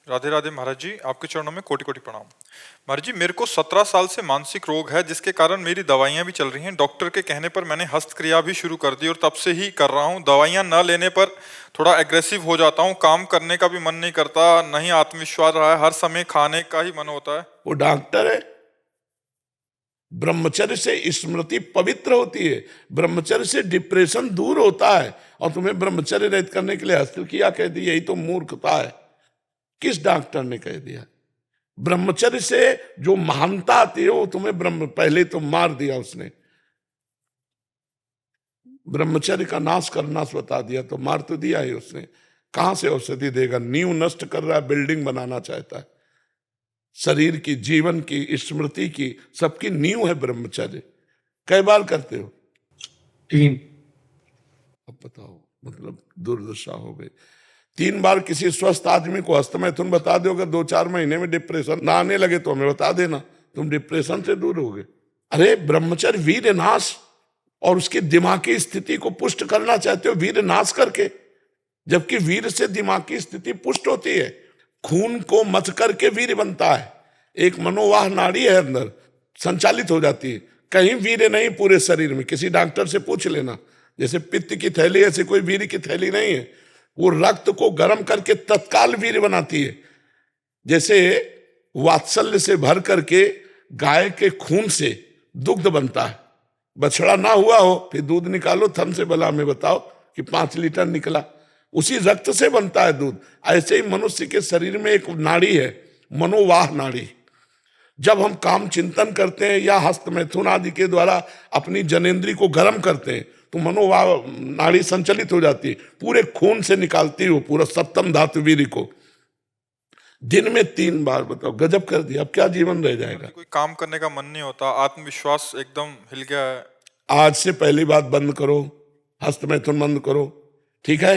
राधे राधे महाराज जी, आपके चरणों में कोटि कोटि प्रणाम। महाराज जी, मेरे को 17 साल से मानसिक रोग है, जिसके कारण मेरी दवाइयां भी चल रही हैं। डॉक्टर के कहने पर मैंने हस्तक्रिया भी शुरू कर दी और तब से ही कर रहा हूं। दवाइयां न लेने पर थोड़ा एग्रेसिव हो जाता हूं, काम करने का भी मन नहीं करता, नहीं आत्मविश्वास रहा है, हर समय खाने का ही मन होता है। वो डॉक्टर है। ब्रह्मचर्य से स्मृति पवित्र होती है, ब्रह्मचर्य से डिप्रेशन दूर होता है, और तुम्हें ब्रह्मचर्य रहित करने के लिए हस्तक्रिया कह दी, यही तो मूर्खता है। किस डॉक्टर ने कह दिया? ब्रह्मचर्य से जो महानता आती है वो तुम्हें पहले तो मार दिया उसने। ब्रह्मचर्य का नाश करना बता दिया तो मार तो दिया ही उसने। कहां से औषधि देगा? नींव नष्ट कर रहा है, बिल्डिंग बनाना चाहता है। शरीर की, जीवन की, स्मृति की, सबकी नींव है ब्रह्मचर्य। कई बार करते हो? 3। अब बताओ, मतलब दुर्दशा हो गई। 3 बार किसी स्वस्थ आदमी को हस्तमैथुन बता दो, अगर 2-4 महीने में डिप्रेशन ना आने लगे तो हमें बता देना, तुम डिप्रेशन से दूर हो गए। अरे ब्रह्मचर्य वीर नाश और उसकी दिमागी स्थिति को पुष्ट करना चाहते हो वीर नाश करके, जबकि वीर से दिमागी स्थिति पुष्ट होती है। खून को मथ करके वीर बनता है। एक मनोवाह नाड़ी है अंदर, संचालित हो जाती है। कहीं वीर नहीं पूरे शरीर में, किसी डॉक्टर से पूछ लेना। जैसे पित्त की थैली, ऐसे कोई वीर की थैली नहीं है। वो रक्त को गर्म करके तत्काल वीर बनाती है। जैसे वात्सल्य से भर करके गाय के खून से दुग्ध बनता है। बछड़ा ना हुआ हो, फिर दूध निकालो थन से, भला हमें बताओ कि 5 लीटर निकला, उसी रक्त से बनता है दूध। ऐसे ही मनुष्य के शरीर में एक नाड़ी है, मनोवाह नाड़ी। जब हम काम चिंतन करते हैं या हस्तमैथुन आदि के द्वारा अपनी जनेंद्री को गर्म करते हैं तो मनोवाह नाड़ी संचलित हो जाती है, पूरे खून से निकालती हो पूरा सप्तम धातु वीर्य को। दिन में 3 बार, बताओ, गजब कर दिया। अब क्या जीवन रह जाएगा? कोई काम करने का मन नहीं होता, आत्मविश्वास एकदम हिल गया है। आज से पहली बात बंद करो, हस्तमैथुन बंद करो, ठीक है?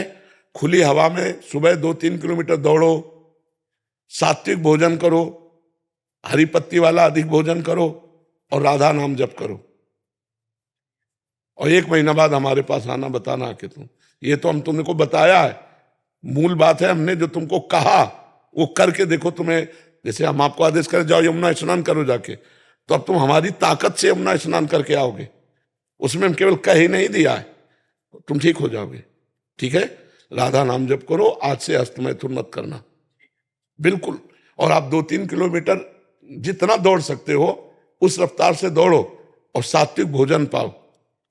खुली हवा में सुबह 2-3 किलोमीटर दौड़ो, सात्विक भोजन करो, हरी पत्ती वाला अधिक भोजन करो, और राधा नाम जप करो। और 1 महीना बाद हमारे पास आना, बताना कि तुम, ये तो हम तुमको बताया है, मूल बात है। हमने जो तुमको कहा वो करके देखो। तुम्हें जैसे हम आपको आदेश करें जाओ यमुना स्नान करो जाके, तो अब तुम हमारी ताकत से यमुना स्नान करके आओगे। उसमें हम केवल कह ही नहीं दिया है, तुम ठीक हो जाओगे। ठीक है? राधा नाम जप करो। आज से हस्तमैथुन मत करना, बिल्कुल। और आप 2-3 किलोमीटर जितना दौड़ सकते हो उस रफ्तार से दौड़ो, और सात्विक भोजन पाओ।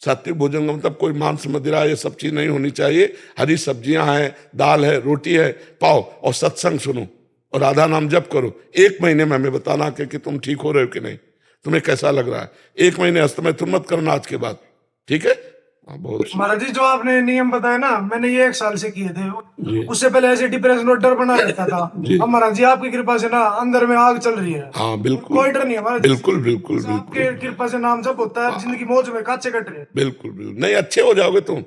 सात्विक भोजन का मतलब कोई मांस मदिरा ये सब चीज नहीं होनी चाहिए। हरी सब्जियां हैं, दाल है, रोटी है, पाओ, और सत्संग सुनो, और राधा नाम जप करो। 1 महीने में हमें बताना कि तुम ठीक हो रहे हो कि नहीं, तुम्हें कैसा लग रहा है। 1 महीने हस्तमैथुन मत करना आज के बाद, ठीक है? बहुत महाराज जी, जो आपने नियम बताया ना, मैंने ये 1 साल से किए थे। उससे पहले ऐसे डिप्रेशन और डर बना रहता था। अब महाराज जी आपकी कृपा से ना अंदर में आग चल रही है। हाँ बिल्कुल, कोई डर नहीं है महाराज जी। बिल्कुल बिल्कुल आपके बिल्कुल कृपा से नाम जब होता है, जिंदगी मौज में काचे कट रहे हैं। बिल्कुल बिल्कुल। नहीं, अच्छे हो जाओगे तुम,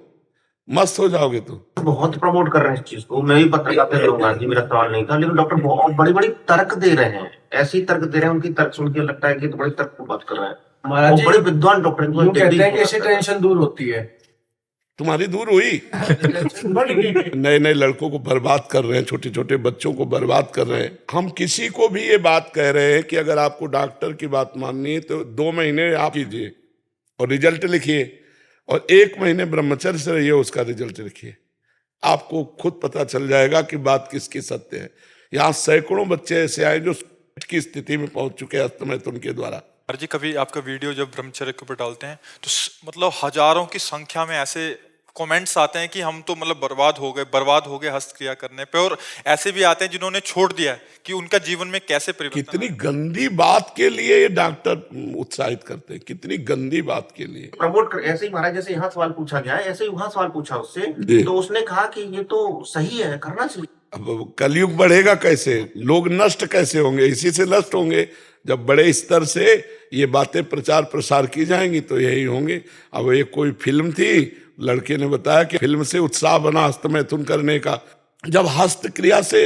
मस्त हो जाओगे तुम। बहुत प्रमोट कर रहे हैं इस चीज को। मैं भी पत्रकार करूंगा जी, मेरा सवाल नहीं था, लेकिन डॉक्टर बहुत बड़ी बड़ी तर्क दे रहे हैं। ऐसे ही तर्क दे रहे हैं, उनकी तर्क सुन के लगता है कि तो बड़ी तर्क को बात कर रहे हैं। महाराज जी, बड़े विद्वान डॉक्टर कहते हैं कि इससे टेंशन दूर होती है। तुम्हारी दूर हुई? नए नए लड़कों को बर्बाद कर रहे हैं, छोटे छोटे बच्चों को बर्बाद कर रहे हैं। हम किसी को भी ये बात कह रहे हैं कि अगर आपको डॉक्टर की बात माननी है तो 2 महीने आप कीजिए और रिजल्ट लिखिए, और 1 महीने ब्रह्मचर्य से रहिए, उसका रिजल्ट लिखिए। आपको खुद पता चल जाएगा कि बात किसकी सत्य है। यहाँ सैकड़ों बच्चे ऐसे आए जो की स्थिति में पहुंच चुके हैं हस्तमैथुन के द्वारा। जी, कभी आपका वीडियो जब ब्रह्मचर्य के ऊपर डालते हैं तो मतलब हजारों की संख्या में ऐसे कमेंट्स आते हैं कि हम तो मतलब बर्बाद हो गए हस्तक्रिया करने पे, और ऐसे भी आते हैं जिन्होंने छोड़ दिया है कि उनका जीवन में कैसे परिवर्तन। कितनी गंदी बात के लिए ये डॉक्टर उत्साहित करते हैं, कितनी गंदी बात के लिए प्रमोट कर। ऐसे ही महाराज, जैसे यहाँ सवाल पूछा गया है, ऐसे ही वहां सवाल पूछा उससे, तो उसने कहा कि ये तो सही है, करना चाहिए। अब कलयुग बढ़ेगा कैसे, लोग नष्ट कैसे होंगे? इसी से नष्ट होंगे। जब बड़े स्तर से ये बातें प्रचार प्रसार की जाएंगी तो यही होंगे। अब एक कोई फिल्म थी, लड़के ने बताया कि फिल्म से उत्साह बना हस्तमैथुन करने का। जब हस्तक्रिया से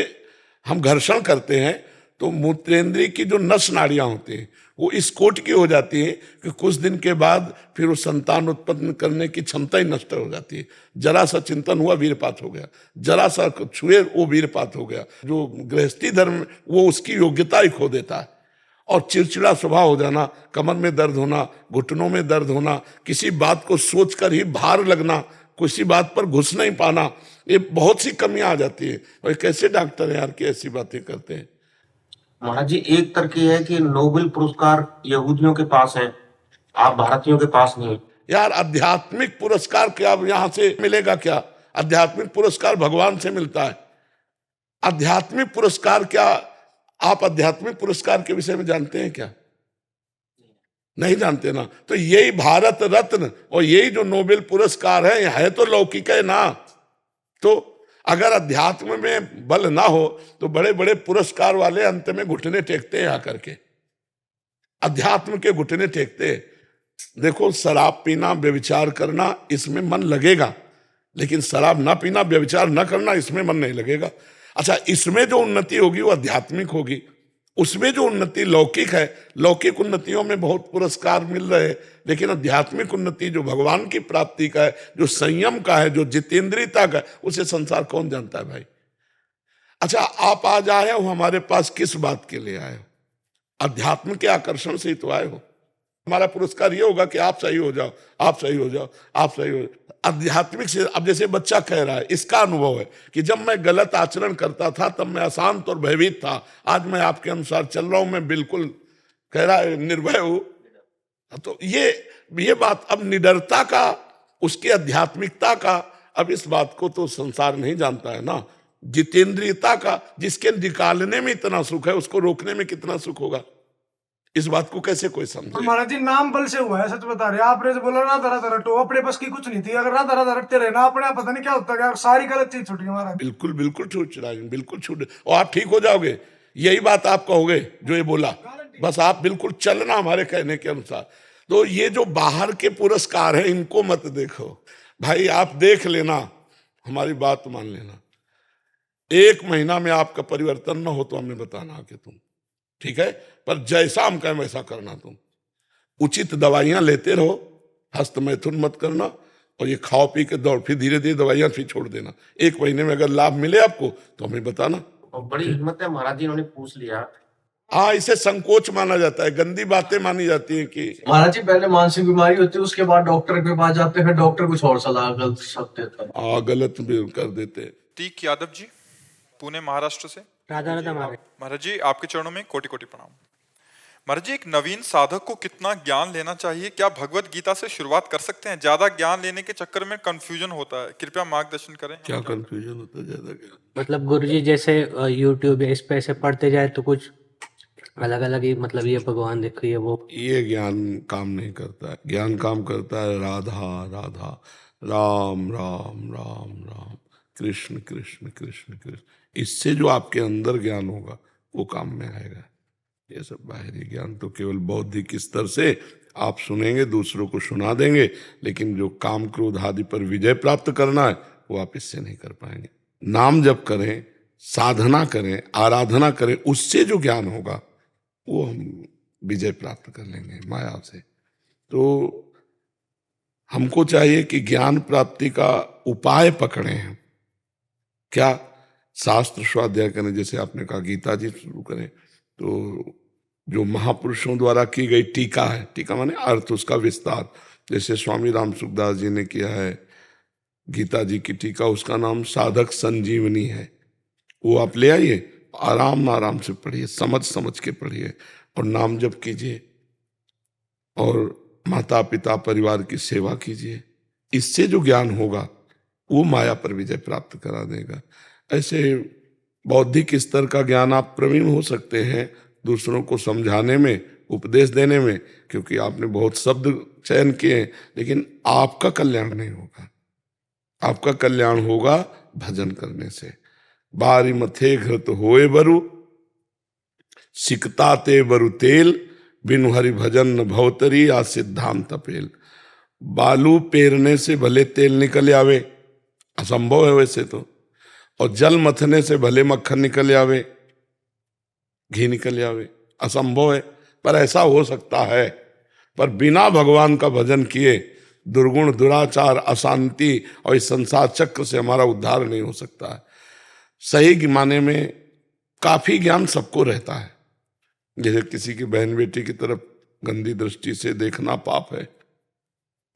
हम घर्षण करते हैं तो मूत्रेंद्रिय की जो नस नाड़ियां होती हैं वो इस कोट की हो जाती है कि कुछ दिन के बाद फिर वो संतान उत्पन्न करने की क्षमता ही नष्ट हो जाती है। जरा सा चिंतन हुआ वीरपात हो गया, जरा सा छुए वो वीरपात हो गया। जो गृहस्थी धर्म वो उसकी योग्यता ही खो देता है। और चिड़चिड़ा स्वभाव हो जाना, कमर में दर्द होना, घुटनों में दर्द होना, किसी बात को सोचकर ही भार लगना, किसी बात पर घुस नहीं पाना, ये बहुत सी कमियां आ जाती है। और कैसे डॉक्टर हैं यार कि ऐसी बातें करते हैं। महाराज जी, एक तर्क ये है कि नोबेल पुरस्कार यहूदियों के पास है, आप भारतीयों के पास नहीं है। यार आध्यात्मिक पुरस्कार क्या यहां से मिलेगा? क्या आध्यात्मिक पुरस्कार भगवान से मिलता है। आध्यात्मिक पुरस्कार क्या आप आध्यात्मिक पुरस्कार के विषय में जानते हैं क्या? नहीं जानते ना। तो यही भारत रत्न और यही जो नोबेल पुरस्कार है तो लौकिक है ना। तो अगर अध्यात्म में बल ना हो तो बड़े बड़े पुरस्कार वाले अंत में घुटने टेकते हैं आकर के, अध्यात्म के घुटने टेकते हैं। देखो, शराब पीना, व्यभिचार करना, इसमें मन लगेगा, लेकिन शराब ना पीना, व्यभिचार ना करना, इसमें मन नहीं लगेगा। अच्छा, इसमें जो उन्नति होगी वो आध्यात्मिक होगी, उसमें जो उन्नति लौकिक है, लौकिक उन्नतियों में बहुत पुरस्कार मिल रहे हैं, लेकिन आध्यात्मिक उन्नति जो भगवान की प्राप्ति का है, जो संयम का है, जो जितेंद्रियता का है, उसे संसार कौन जानता है भाई। अच्छा, आप आज आए हो हमारे पास किस बात के लिए आए हो? अध्यात्म के आकर्षण से ही तो आए हो। हमारा पुरस्कार ये होगा कि आप सही हो जाओ, आप सही हो जाओ, आप सही हो जाओ। आध्यात्मिक से अब जैसे बच्चा कह रहा है, इसका अनुभव है कि जब मैं गलत आचरण करता था तब मैं अशांत और भयभीत था, आज मैं आपके अनुसार चल रहा हूं, मैं बिल्कुल कह रहा है निर्भय हूं। तो ये बात अब निडरता का, उसकी आध्यात्मिकता का, अब इस बात को तो संसार नहीं जानता है ना। जितेंद्रियता का, जिसके निकालने में इतना सुख है उसको रोकने में कितना सुख होगा, इस बात को कैसे कोई समझे। महाराज जी, नाम बल से हुआ है, सच बता रहे। आपने जो बोला राधा राधा रटो, अपने बस की कुछ नहीं थी। अगर राधा राधा रटते रहे ना अपने आप, पता नहीं क्या होता है, सारी गलत चीज छूट गई महाराज। बिल्कुल बिल्कुल छूट रहा है, बिल्कुल छूट, और आप ठीक हो जाओगे। यही बात आप कहोगे जो ये बोला, बस आप बिल्कुल चलना हमारे कहने के अनुसार। तो ये जो बाहर के पुरस्कार हैं इनको मत देखो भाई, आप देख लेना, हमारी बात मान लेना। 1 महीना में आपका परिवर्तन न हो तो हमें बताना कि तुम ठीक है, पर जैसा हम कहें वैसा करना। तुम उचित दवाइयां लेते रहो, हस्त मैथुन मत करना, और ये खाओ पी के दौड़, फिर धीरे धीरे दवाइयां फिर छोड़ देना। 1 महीने में अगर लाभ मिले आपको तो हमें बताना। और बड़ी हिम्मत है महाराज जी, इन्होंने पूछ लिया। हाँ, इसे संकोच माना जाता है, गंदी बातें मानी जाती हैं कि महाराज जी, पहले मानसिक बीमारी होती है, उसके बाद डॉक्टर के पास जाते हैं, डॉक्टर कुछ और सलाह गलत सब देता है। गलत भी कर देते हैं। तीक यादव जी, पुणे महाराष्ट्र से। राधा राधा महाराज जी, आपके चरणों में कोटि कोटि प्रणाम। महाराज जी, एक नवीन साधक को कितना ज्ञान लेना चाहिए? क्या भगवत गीता से शुरुआत कर सकते हैं? ज्यादा ज्ञान लेने के चक्कर में कंफ्यूजन होता है, कृपया मार्गदर्शन करें। क्या कंफ्यूजन होता है ज्यादा? क्या मतलब गुरुजी जैसे यूट्यूब या इस पे ऐसे पढ़ते जाए तो कुछ अलग अलग ही, मतलब ये भगवान देखो ये वो। ये ज्ञान काम नहीं करता है। ज्ञान काम करता है राधा राधा, राम राम राम राम, कृष्ण कृष्ण कृष्ण कृष्ण। इससे जो आपके अंदर ज्ञान होगा वो काम में आएगा। ये सब बाहरी ज्ञान तो केवल बौद्धिक स्तर से आप सुनेंगे, दूसरों को सुना देंगे, लेकिन जो काम क्रोध आदि पर विजय प्राप्त करना है वो आप इससे नहीं कर पाएंगे। नाम जप करें, साधना करें, आराधना करें, उससे जो ज्ञान होगा वो हम विजय प्राप्त कर लेंगे माया से। तो हमको चाहिए कि ज्ञान प्राप्ति का उपाय पकड़े हैं। क्या? शास्त्र स्वाध्याय करें, जैसे आपने कहा गीता जी शुरू करें, तो जो महापुरुषों द्वारा की गई टीका है, टीका माने अर्थ, उसका विस्तार, जैसे स्वामी राम सुखदास जी ने किया है गीता जी की टीका, उसका नाम साधक संजीवनी है। वो आप ले आइए, आराम से पढ़िए, समझ के पढ़िए, और नाम जप कीजिए, और माता पिता परिवार की सेवा कीजिए। इससे जो ज्ञान होगा वो माया पर विजय प्राप्त करा देगा। ऐसे बौद्धिक स्तर का ज्ञान आप प्रवीण हो सकते हैं दूसरों को समझाने में, उपदेश देने में, क्योंकि आपने बहुत शब्द चयन किए हैं, लेकिन आपका कल्याण नहीं होगा। आपका कल्याण होगा भजन करने से। बारी मथे घृत होए बरु, सिकता ते बरु तेल, बिनु हरि भजन न भवतरी, आ सिद्धांत तपेल। बालू पेरने से भले तेल निकल आवे, असंभव है वैसे तो, और जल मथने से भले मक्खन निकल आवे, घी निकल जावे, असंभव है, पर ऐसा हो सकता है। पर बिना भगवान का भजन किए दुर्गुण, दुराचार, अशांति और इस संसार चक्र से हमारा उद्धार नहीं हो सकता है। सही माने में काफी ज्ञान सबको रहता है। जैसे किसी की बहन बेटी की तरफ गंदी दृष्टि से देखना पाप है,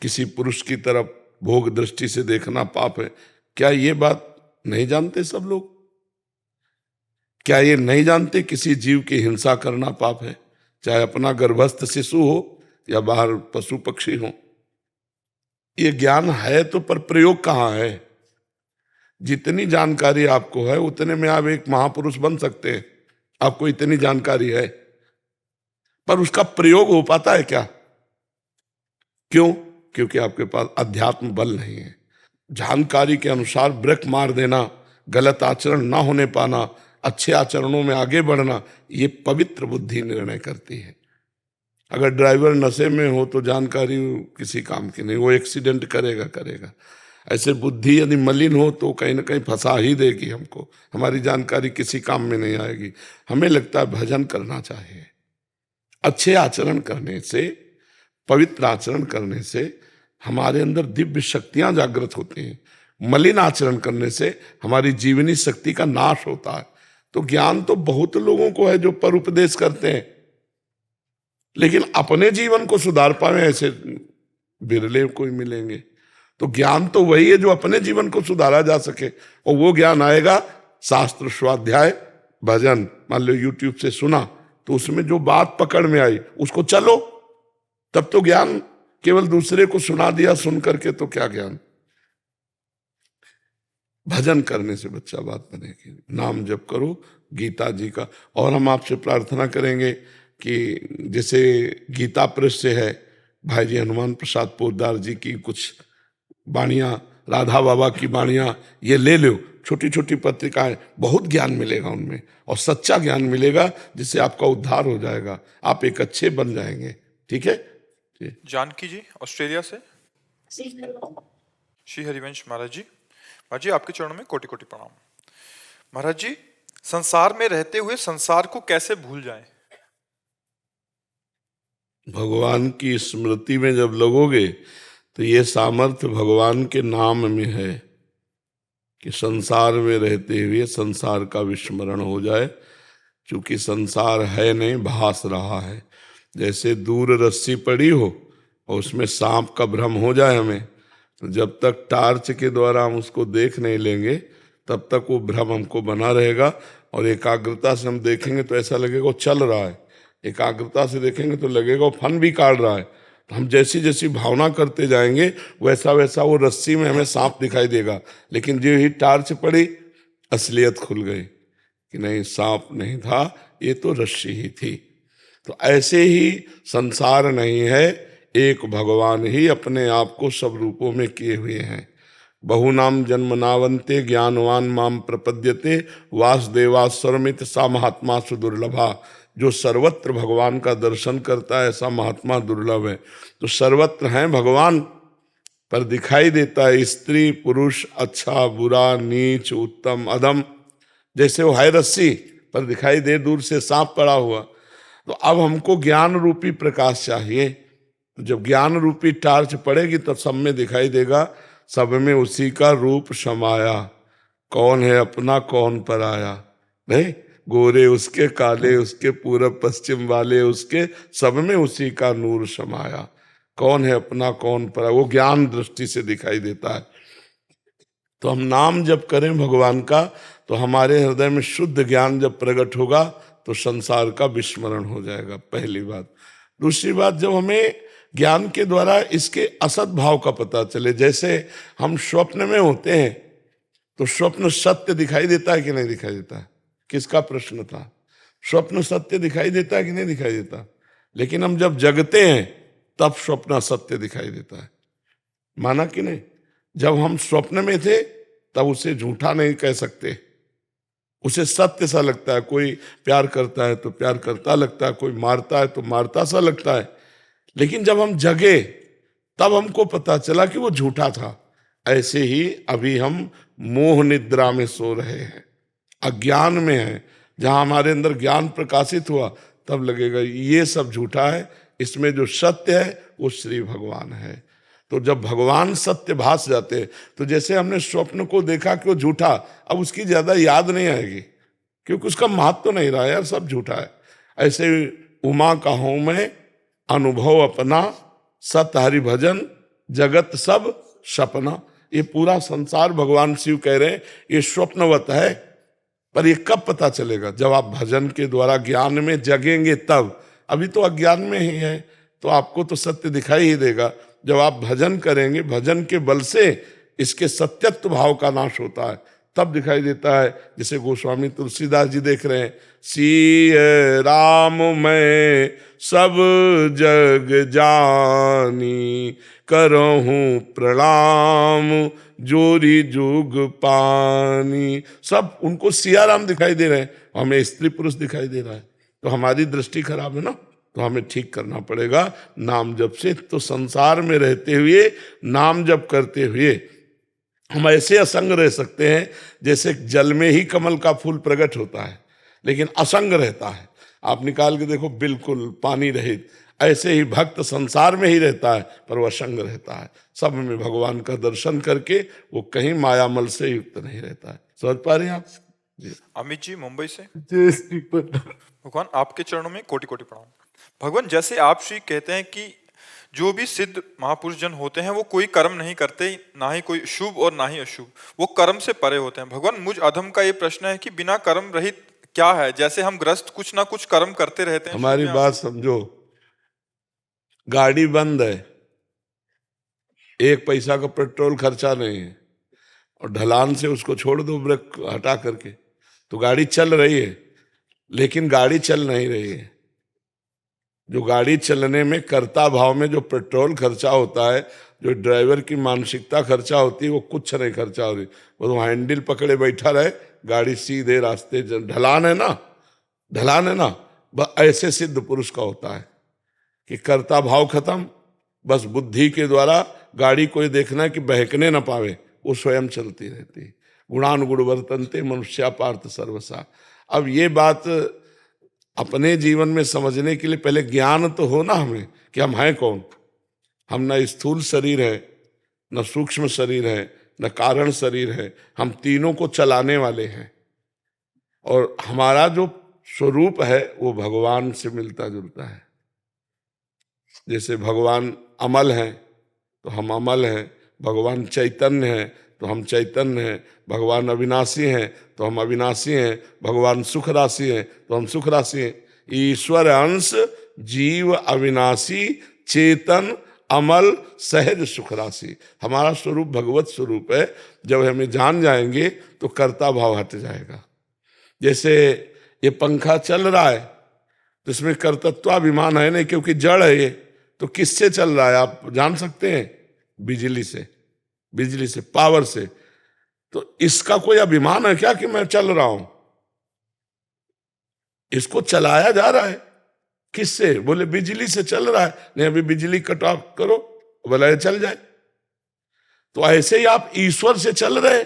किसी पुरुष की तरफ भोग दृष्टि से देखना पाप है। क्या ये बात नहीं जानते सब लोग? क्या ये नहीं जानते किसी जीव की हिंसा करना पाप है, चाहे अपना गर्भस्थ शिशु हो या बाहर पशु पक्षी हो? ये ज्ञान है तो, पर प्रयोग कहाँ है? जितनी जानकारी आपको है उतने में आप एक महापुरुष बन सकते हैं। आपको इतनी जानकारी है, पर उसका प्रयोग हो पाता है क्या? क्यों? क्योंकि आपके पास अध्यात्म बल नहीं है। जानकारी के अनुसार ब्रेक मार देना, गलत आचरण ना होने पाना, अच्छे आचरणों में आगे बढ़ना, ये पवित्र बुद्धि निर्णय करती है। अगर ड्राइवर नशे में हो तो जानकारी किसी काम की नहीं, वो एक्सीडेंट करेगा। ऐसे बुद्धि यदि मलिन हो तो कहीं ना कहीं फंसा ही देगी हमको, हमारी जानकारी किसी काम में नहीं आएगी। हमें लगता है भजन करना चाहिए। अच्छे आचरण करने से, पवित्र आचरण करने से हमारे अंदर दिव्य शक्तियां जागृत होती हैं। मलिन आचरण करने से हमारी जीवनी शक्ति का नाश होता है। तो ज्ञान तो बहुत लोगों को है जो पर उपदेश करते हैं, लेकिन अपने जीवन को सुधार पाए ऐसे बिरले कोई मिलेंगे। तो ज्ञान तो वही है जो अपने जीवन को सुधारा जा सके, और वो ज्ञान आएगा शास्त्र, स्वाध्याय, भजन। मान लो यूट्यूब से सुना तो उसमें जो बात पकड़ में आई उसको चलो, तब तो ज्ञान। केवल दूसरे को सुना दिया सुन करके तो क्या ज्ञान? भजन करने से बच्चा बात बनेगी। नाम जप करो गीता जी का। और हम आपसे प्रार्थना करेंगे कि जैसे गीता प्रेस से है, भाई जी हनुमान प्रसाद पोद्दार जी की कुछ वाणियाँ, राधा बाबा की वाणियाँ, ये ले लो। छोटी छोटी पत्रिकाएं, बहुत ज्ञान मिलेगा उनमें, और सच्चा ज्ञान मिलेगा जिससे आपका उद्धार हो जाएगा, आप एक अच्छे बन जाएंगे। ठीक है जी। जानकी जी ऑस्ट्रेलिया से। श्री हरिवंश महाराज जी। महाराज जी आपके चरणों में कोटि कोटि प्रणाम। महाराज जी, संसार में रहते हुए संसार को कैसे भूल जाएं? भगवान की स्मृति में जब लगोगे तो ये सामर्थ्य भगवान के नाम में है कि संसार में रहते हुए संसार का विस्मरण हो जाए। क्योंकि संसार है नहीं, भास रहा है। जैसे दूर रस्सी पड़ी हो और उसमें सांप का भ्रम हो जाए हमें, तो जब तक टार्च के द्वारा हम उसको देख नहीं लेंगे तब तक वो भ्रम हमको बना रहेगा। और एकाग्रता से हम देखेंगे तो ऐसा लगेगा वो चल रहा है, एकाग्रता से देखेंगे तो लगेगा वो फन भी काट रहा है। तो हम जैसी जैसी भावना करते जाएंगे वैसा वैसा वो रस्सी में हमें सांप दिखाई देगा। लेकिन जो ही टार्च पड़ी, असलियत खुल गई कि नहीं, सांप नहीं था, ये तो रस्सी ही थी। तो ऐसे ही संसार नहीं है, एक भगवान ही अपने आप को सब रूपों में किए हुए हैं। बहुनाम जन्मनावंते ज्ञानवान माम प्रपद्यते वासुदेवास्वरमित सा महात्मा सुदुर्लभा। जो सर्वत्र भगवान का दर्शन करता है ऐसा महात्मा दुर्लभ है। तो सर्वत्र हैं भगवान, पर दिखाई देता है स्त्री पुरुष, अच्छा बुरा, नीच उत्तम अधम। जैसे वो है रस्सी, पर दिखाई दे दूर से सांप पड़ा हुआ। तो अब हमको ज्ञान रूपी प्रकाश चाहिए। जब ज्ञान रूपी टार्च पड़ेगी तब सब में दिखाई देगा, सब में उसी का रूप समाया। कौन है अपना कौन पराया? नहीं, गोरे उसके, काले उसके, पूरब पश्चिम वाले उसके, सब में उसी का नूर समाया। कौन है अपना कौन पराया, वो ज्ञान दृष्टि से दिखाई देता है। तो हम नाम जब करें भगवान का तो हमारे हृदय में शुद्ध ज्ञान जब प्रकट होगा तो संसार का विस्मरण हो जाएगा, पहली बात। दूसरी बात, जब हमें ज्ञान के द्वारा इसके असत भाव का पता चले, जैसे हम स्वप्न में होते हैं तो स्वप्न सत्य दिखाई देता है कि नहीं दिखाई देता? किसका प्रश्न था? स्वप्न सत्य दिखाई देता है कि नहीं दिखाई देता? लेकिन हम जब जगते हैं तब स्वप्न सत्य दिखाई देता है, माना कि नहीं? जब हम स्वप्न में थे तब उसे झूठा नहीं कह सकते, उसे सत्य सा लगता है। कोई प्यार करता है तो प्यार करता लगता है, कोई मारता है तो मारता सा लगता है। लेकिन जब हम जगे तब हमको पता चला कि वो झूठा था। ऐसे ही अभी हम मोह निद्रा में सो रहे हैं, अज्ञान में हैं, जहां हमारे अंदर ज्ञान प्रकाशित हुआ तब लगेगा ये सब झूठा है, इसमें जो सत्य है वो श्री भगवान है। तो जब भगवान सत्य भास जाते हैं, तो जैसे हमने स्वप्न को देखा कि वो झूठा, अब उसकी ज्यादा याद नहीं आएगी क्योंकि उसका महत्व तो नहीं रहा, यार सब झूठा है। ऐसे उमा का हूं मैं अनुभव अपना, सत हरि भजन जगत सब सपना। ये पूरा संसार भगवान शिव कह रहे हैं ये स्वप्नवत है, पर ये कब पता चलेगा? जब आप भजन के द्वारा ज्ञान में जगेंगे तब। अभी तो अज्ञान में ही है, तो आपको तो सत्य दिखाई ही देगा। जब आप भजन करेंगे, भजन के बल से इसके सत्यत्व भाव का नाश होता है, तब दिखाई देता है। जैसे गोस्वामी तुलसीदास जी देख रहे हैं, सिय राम मैं सब जग जानी, करहूं प्रणाम जोरी जुग पानी। सब उनको सिया राम दिखाई दे रहे हैं, हमें स्त्री पुरुष दिखाई दे रहा है। तो हमारी दृष्टि खराब है ना, तो हमें ठीक करना पड़ेगा नाम जप से। तो संसार में रहते हुए नाम जप करते हुए हम ऐसे असंग रह सकते हैं जैसे जल में ही कमल का फूल प्रकट होता है लेकिन असंग रहता है। आप निकाल के देखो, बिल्कुल पानी रहित। ऐसे ही भक्त संसार में ही रहता है पर वह असंग रहता है। सब में भगवान का दर्शन करके वो कहीं मायामल से युक्त नहीं रहता है। समझ पा रहे हैं आप जी? अमित जी मुंबई से। जय श्री कृष्ण। भगवान आपके चरणों में कोटि कोटि प्रणाम। भगवान जैसे आप श्री कहते हैं कि जो भी सिद्ध महापुरुष जन होते हैं वो कोई कर्म नहीं करते, ना ही कोई शुभ और ना ही अशुभ, वो कर्म से परे होते हैं। भगवान मुझ अधम का ये प्रश्न है कि बिना कर्म रहित क्या है? जैसे हम ग्रस्त कुछ ना कुछ कर्म करते रहते हैं। हमारी बात समझो, गाड़ी बंद है, एक पैसा का पेट्रोल खर्चा नहीं है, और ढलान से उसको छोड़ दो ब्रेक हटा करके, तो गाड़ी चल रही है। लेकिन गाड़ी चल नहीं रही है। जो गाड़ी चलने में कर्ता भाव में जो पेट्रोल खर्चा होता है, जो ड्राइवर की मानसिकता खर्चा होती है, वो कुछ नहीं खर्चा हो रही। वो हैंडल पकड़े बैठा रहे, गाड़ी सीधे रास्ते। ढलान है ना, ढलान है ना, ऐसे सिद्ध पुरुष का होता है कि कर्ता भाव खत्म, बस बुद्धि के द्वारा गाड़ी कोई देखना है कि बहकने ना पावे, वो स्वयं चलती रहती है। गुणानुगुण वर्तन्ते मनुष्या पार्थ सर्वसा। अब ये बात अपने जीवन में समझने के लिए पहले ज्ञान तो हो ना हमें कि हम हैं कौन। हम न स्थूल शरीर है, न सूक्ष्म शरीर है, न कारण शरीर है। हम तीनों को चलाने वाले हैं, और हमारा जो स्वरूप है वो भगवान से मिलता जुलता है। जैसे भगवान अमल हैं तो हम अमल हैं, भगवान चैतन्य हैं तो हम चैतन्य हैं, भगवान अविनाशी हैं तो हम अविनाशी हैं, भगवान सुख राशि हैं तो हम सुख राशि हैं। ईश्वर अंश जीव अविनाशी चेतन अमल सहज सुख राशि। हमारा स्वरूप भगवत स्वरूप है। जब हमें जान जाएंगे तो कर्ता भाव हट जाएगा। जैसे ये पंखा चल रहा है तो इसमें कर्तृत्वाभिमान है नहीं, क्योंकि जड़ है ये। तो किससे चल रहा है आप जान सकते हैं? बिजली से, बिजली से, पावर से। तो इसका कोई अभिमान है क्या कि मैं चल रहा हूं? इसको चलाया जा रहा है। किससे? बोले बिजली से चल रहा है। नहीं, अभी बिजली कट ऑफ करो, बोला चल जाए। तो ऐसे ही आप ईश्वर से चल रहे।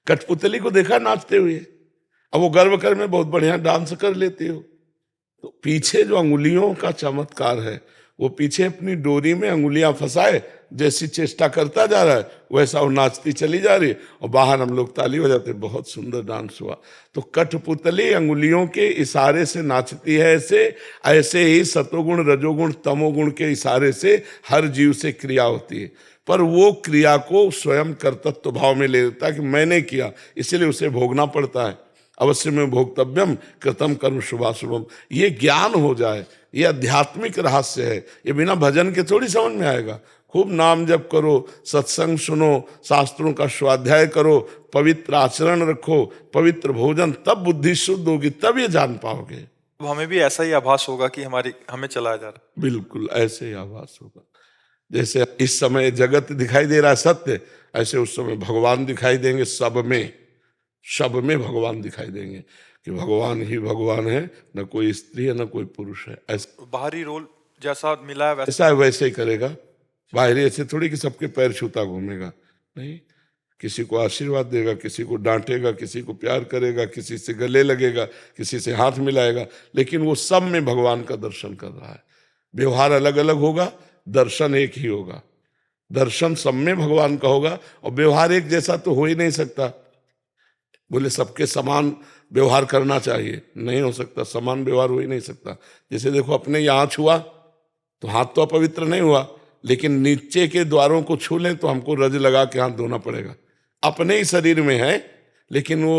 कठपुतली को देखा नाचते हुए, अब वो गर्व कर में बहुत बढ़िया डांस कर लेती हो, तो पीछे जो अंगुलियों का चमत्कार है, वो पीछे अपनी डोरी में अंगुलियां फंसाए, जैसी चेष्टा करता जा रहा है वैसा वो नाचती चली जा रही है, और बाहर हम लोग ताली बजाते, बहुत सुंदर डांस हुआ। तो कठपुतली अंगुलियों के इशारे से नाचती है। ऐसे ही सतोगुण रजोगुण तमोगुण के इशारे से हर जीव से क्रिया होती है, पर वो क्रिया को स्वयं कर्तृत्व भाव में ले लेता है कि मैंने किया, इसलिए उसे भोगना पड़ता है। अवश्य में भोक्तव्यम कृतम कर्म शुभाशुभम। ये ज्ञान हो जाए, ये आध्यात्मिक रहस्य है। ये बिना भजन के थोड़ी समझ में आएगा। खूब नाम जप करो, सत्संग सुनो, शास्त्रों का स्वाध्याय करो, पवित्र आचरण रखो, पवित्र भोजन, तब बुद्धि शुद्ध होगी, तब ये जान पाओगे। अब हमें भी ऐसा ही आभास होगा कि हमें चलाया जा रहा है। बिल्कुल ऐसे ही आभास होगा। जैसे इस समय जगत दिखाई दे रहा है सत्य, ऐसे उस समय भगवान दिखाई देंगे। सब में भगवान दिखाई देंगे कि भगवान ही भगवान है, न कोई स्त्री है न कोई पुरुष है। ऐसा बाहरी रोल जैसा मिला है ऐसा है वैसे ही करेगा। बाहरी ऐसे थोड़ी कि सबके पैर छूता घूमेगा, नहीं। किसी को आशीर्वाद देगा, किसी को डांटेगा, किसी को प्यार करेगा, किसी से गले लगेगा, किसी से हाथ मिलाएगा, लेकिन वो सब में भगवान का दर्शन कर रहा है। व्यवहार अलग अलग होगा, दर्शन एक ही होगा। दर्शन सब में भगवान का होगा और व्यवहार एक जैसा तो हो ही नहीं सकता। बोले सबके समान व्यवहार करना चाहिए, नहीं हो सकता, समान व्यवहार हो ही नहीं सकता। जैसे देखो अपने यहाँ छुआ तो हाथ तो अपवित्र नहीं हुआ, लेकिन नीचे के द्वारों को छू लें तो हमको रज लगा के हाथ धोना पड़ेगा। अपने ही शरीर में है, लेकिन वो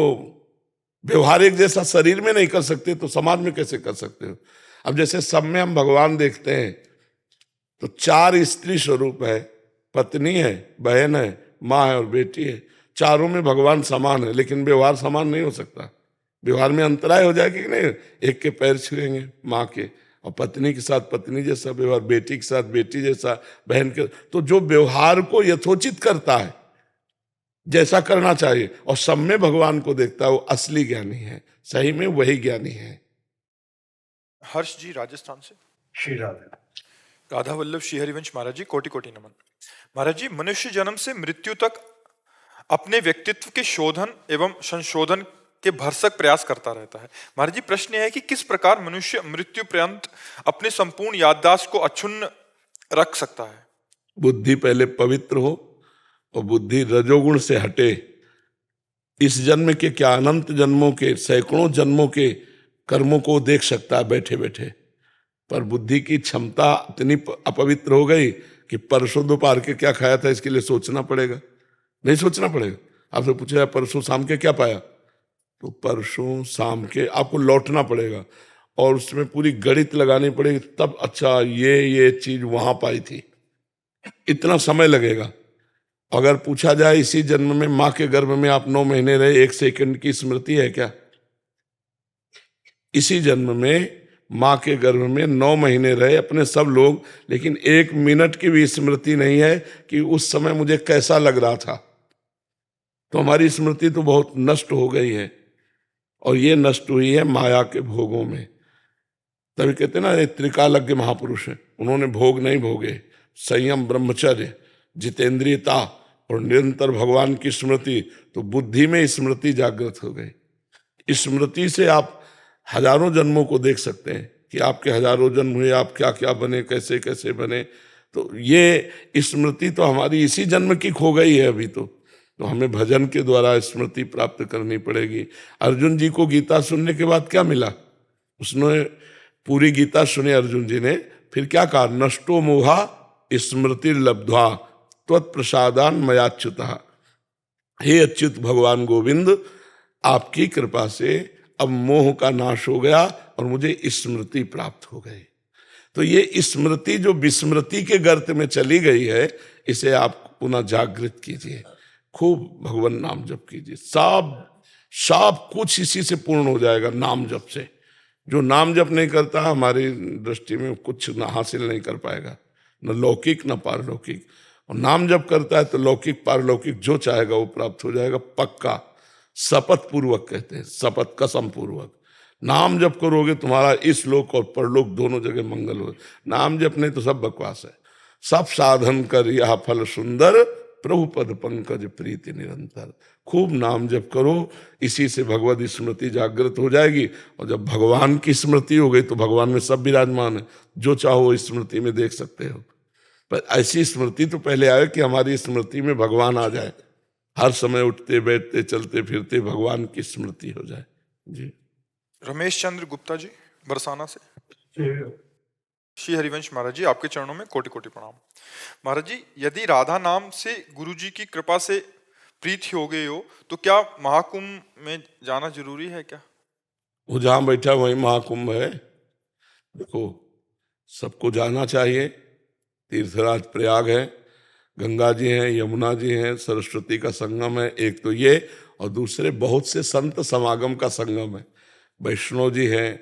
व्यवहार एक जैसा शरीर में नहीं कर सकते तो समाज में कैसे कर सकते हो। अब जैसे सब में हम भगवान देखते हैं तो 4 स्त्री स्वरूप है, पत्नी है, बहन है, माँ है और बेटी है। चारों में भगवान समान है, लेकिन व्यवहार समान नहीं हो सकता। व्यवहार में अंतराय हो जाएगी कि नहीं, एक के पैर छुएंगे माँ के, और पत्नी के साथ पत्नी जैसा व्यवहार, बेटी के साथ बेटी जैसा, बहन के। तो जो व्यवहार को यथोचित करता है, जैसा करना चाहिए, और सब में भगवान को देखता है, वो असली ज्ञानी है, सही में वही ज्ञानी है। हर्ष जी राजस्थान से। श्री राधे। राधा वल्लभ श्री हरिवंश महाराज जी, कोटि कोटि नमन। महाराज जी, मनुष्य जन्म से मृत्यु तक अपने व्यक्तित्व के शोधन एवं संशोधन के भरसक प्रयास करता रहता है। महाराज जी, प्रश्न यह है कि किस प्रकार मनुष्य मृत्यु पर्यंत अपने संपूर्ण याददाश्त को अक्षुण्ण रख सकता है? बुद्धि पहले पवित्र हो और बुद्धि रजोगुण से हटे। इस जन्म के क्या, अनंत जन्मों के, सैकड़ों जन्मों के कर्मों को देख सकता है बैठे बैठे, पर बुद्धि की क्षमता इतनी अपवित्र हो गई कि परसों दोपहर के क्या खाया था इसके लिए सोचना पड़ेगा। नहीं सोचना पड़ेगा। आपसे पूछा परसों शाम के क्या पाया, तो परसों शाम के आपको लौटना पड़ेगा और उसमें पूरी गणित लगानी पड़ेगी, तब अच्छा ये चीज वहां पाई थी, इतना समय लगेगा। अगर पूछा जाए इसी जन्म में मां के गर्भ में आप 9 महीने रहे, 1 सेकंड की स्मृति है क्या? इसी जन्म में मां के गर्भ में 9 महीने रहे अपने सब लोग, लेकिन 1 मिनट की भी स्मृति नहीं है कि उस समय मुझे कैसा लग रहा था। तो हमारी स्मृति तो बहुत नष्ट हो गई है, और ये नष्ट हुई है माया के भोगों में। तभी कहते ना, ये त्रिकालज्ञ महापुरुष है, उन्होंने भोग नहीं भोगे। संयम, ब्रह्मचर्य, जितेंद्रियता और निरंतर भगवान की स्मृति, तो बुद्धि में स्मृति जागृत हो गई। स्मृति से आप हजारों जन्मों को देख सकते हैं कि आपके हजारों जन्म हुए, आप क्या क्या बने, कैसे कैसे बने। तो ये स्मृति तो हमारी इसी जन्म की खो गई है अभी तो हमें भजन के द्वारा स्मृति प्राप्त करनी पड़ेगी। अर्जुन जी को गीता सुनने के बाद क्या मिला? उसने पूरी गीता सुनी अर्जुन जी ने, फिर क्या कहा? नष्टो मोहा स्मृति लब्ध्वा त्वत्प्रसादान मयाच्युतः। हे अच्युत भगवान गोविंद, आपकी कृपा से अब मोह का नाश हो गया और मुझे स्मृति प्राप्त हो गई। तो ये स्मृति जो विस्मृति के गर्त में चली गई है, इसे आप पुनः जागृत कीजिए, खूब भगवान नाम जप कीजिए। सब कुछ इसी से पूर्ण हो जाएगा, नाम जप से। जो नाम जप नहीं करता हमारी दृष्टि में कुछ न हासिल नहीं कर पाएगा, न लौकिक न पारलौकिक। और नाम जप करता है तो लौकिक पारलौकिक जो चाहेगा वो प्राप्त हो जाएगा, पक्का। शपथ पूर्वक कहते हैं, शपथ कसम पूर्वक। नाम जप करोगे तुम्हारा इस लोक और परलोक दोनों जगह मंगल हो। नाम जप नहीं तो सब बकवास है। सब साधन कर यह फल सुंदर, प्रभु पद पंकज प्रीति निरंतर। खूब नाम जप करो, इसी से भगवत स्मृति जागृत हो जाएगी। और जब भगवान की स्मृति हो गई तो भगवान में सब विराजमान है, जो चाहो इस स्मृति में देख सकते हो। पर ऐसी स्मृति तो पहले आए कि हमारी स्मृति में भगवान आ जाए, हर समय उठते बैठते चलते फिरते भगवान की स्मृति हो जाए। जी। रमेश चंद्र गुप्ता जी, बरसाना से। श्री हरिवंश महाराज जी, आपके चरणों में कोटि कोटि प्रणाम। महाराज जी, यदि राधा नाम से गुरु जी की कृपा से प्रीति हो गई हो तो क्या महाकुंभ में जाना जरूरी है क्या? वो जहाँ बैठा वही महाकुंभ है। देखो, सबको जाना चाहिए। तीर्थराज प्रयाग है, गंगा जी हैं, यमुना जी हैं, सरस्वती का संगम है, एक तो ये, और दूसरे बहुत से संत समागम का संगम है। वैष्णव जी हैं,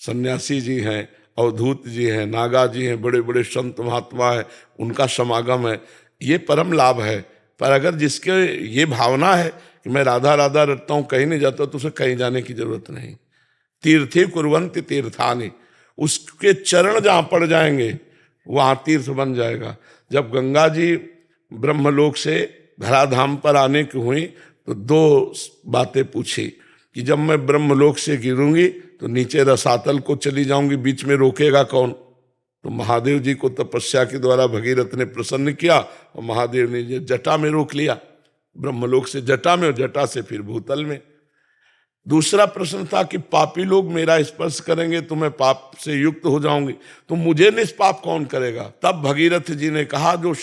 सन्यासी जी हैं, अवधूत जी हैं, नागा जी हैं, बड़े बड़े संत महात्मा हैं, उनका समागम है। ये परम लाभ है। पर अगर जिसके ये भावना है कि मैं राधा राधा रटता हूँ, कहीं नहीं जाता, तो उसे कहीं जाने की जरूरत नहीं। तीर्थे कुर्वन्ति तीर्थानि, उसके चरण जहाँ पड़ जाएंगे वहाँ तीर्थ बन जाएगा। जब गंगा जी ब्रह्मलोक से धराधाम पर आने की हुई तो दो बातें पूछी कि जब मैं ब्रह्मलोक से गिरूंगी तो नीचे रसातल को चली जाऊंगी, बीच में रोकेगा कौन? तो महादेव जी को तपस्या के द्वारा भगीरथ ने प्रसन्न किया और महादेव ने जटा में रोक लिया, ब्रह्मलोक से जटा में और जटा से फिर भूतल में। दूसरा प्रश्न था कि पापी लोग मेरा स्पर्श करेंगे तो मैं पाप से युक्त हो जाऊंगी, तो मुझे निष्पाप कौन करेगा? तब भगीरथ जी ने कहा जो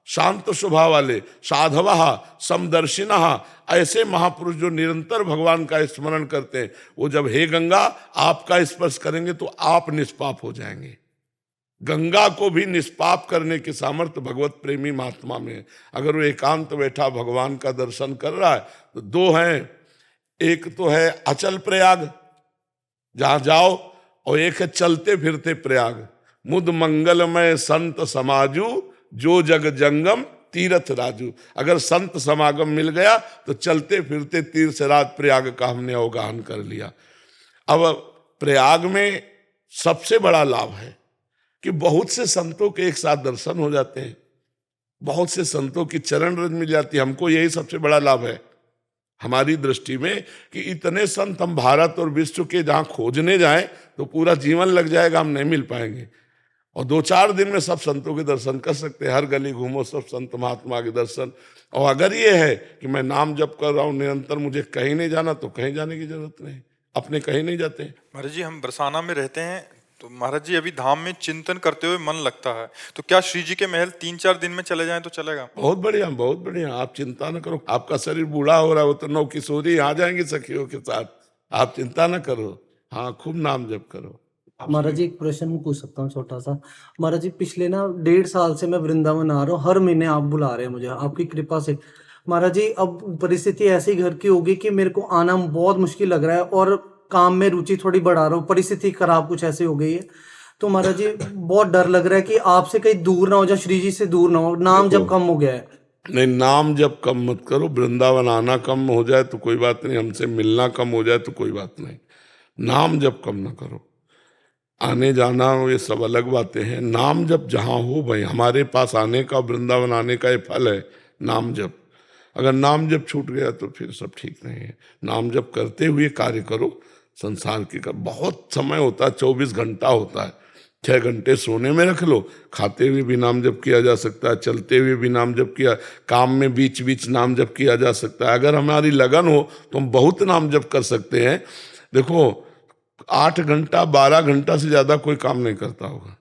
शांत स्वभाव वाले साधवा समदर्शिना, ऐसे महापुरुष जो निरंतर भगवान का स्मरण करते हैं, वो जब हे गंगा आपका स्पर्श करेंगे तो आप निष्पाप हो जाएंगे। गंगा को भी निष्पाप करने की सामर्थ्य भगवत प्रेमी महात्मा में है। अगर वो एकांत बैठा भगवान का दर्शन कर रहा है तो दो हैं, एक तो है अचल प्रयाग जहां जाओ, और एक है चलते फिरते प्रयाग। मुद मंगलमय संत समाजू जो जग जंगम तीर्थ राजू। अगर संत समागम मिल गया तो चलते फिरते तीर्थ राज प्रयाग का हमने अवगाहन कर लिया। अब प्रयाग में सबसे बड़ा लाभ है कि बहुत से संतों के एक साथ दर्शन हो जाते हैं, बहुत से संतों की चरण रज मिल जाती है। हमको यही सबसे बड़ा लाभ है हमारी दृष्टि में कि इतने संत हम भारत और विश्व के जहां खोजने जाएं तो पूरा जीवन लग जाएगा, हम नहीं मिल पाएंगे। और 2-4 दिन में सब संतों के दर्शन कर सकते हैं, हर गली घूमो सब संत महात्मा के दर्शन। और अगर ये है कि मैं नाम जप कर रहा हूं निरंतर, मुझे कहीं नहीं जाना, तो कहीं जाने की जरूरत नहीं, अपने कहीं नहीं जाते हैं। महाराज जी हम बरसाना में रहते हैं, तो महाराज जी अभी धाम में चिंतन करते हुए मन लगता है, तो क्या श्री जी के महल 3-4 दिन में चले जाएं तो चलेगा? बहुत बढ़िया, बहुत बढ़िया, आप चिंता न करो। आपका शरीर बूढ़ा हो रहा है, वो तो नौ किशोरी आ जाएंगी सखियों के साथ, आप चिंता न करो। हाँ, खूब नाम जप करो। महाराज जी एक प्रश्न पूछ सकता हूँ छोटा सा? महाराज जी पिछले 1.5 साल से मैं वृंदावन आ रहा हूँ, हर महीने आप बुला रहे हैं मुझे आपकी कृपा से। महाराज जी अब परिस्थिति ऐसी घर की होगी कि मेरे को आना बहुत मुश्किल लग रहा है और काम में रुचि थोड़ी बढ़ा रहा हूँ, परिस्थिति खराब कुछ ऐसी हो गई है। तो महाराज जी बहुत डर लग रहा है कि आपसे कहीं दूर ना हो जाए, श्री जी से दूर ना हो, नाम जब कम हो गया है। नहीं, नाम जब कम मत करो। वृंदावन आना कम हो जाए तो कोई बात नहीं, हमसे मिलना कम हो जाए तो कोई बात नहीं, नाम जब कम ना करो। आने जाना ये सब अलग बातें हैं, नाम जब जहाँ हो भाई। हमारे पास आने का, वृंदावन आने का ये फल है नाम जप। अगर नाम जप छूट गया तो फिर सब ठीक नहीं है। नाम जप करते हुए कार्य करो, संसार के कर। बहुत समय होता है, 24 घंटा होता है, 6 घंटे सोने में रख लो, खाते हुए भी नाम जप किया जा सकता है, चलते हुए भी नाम जप किया, काम में बीच बीच नाम जप किया जा सकता है। अगर हमारी लगन हो तो हम बहुत नाम जप कर सकते हैं। देखो 8 घंटा 12 घंटा से ज्यादा कोई काम नहीं करता होगा,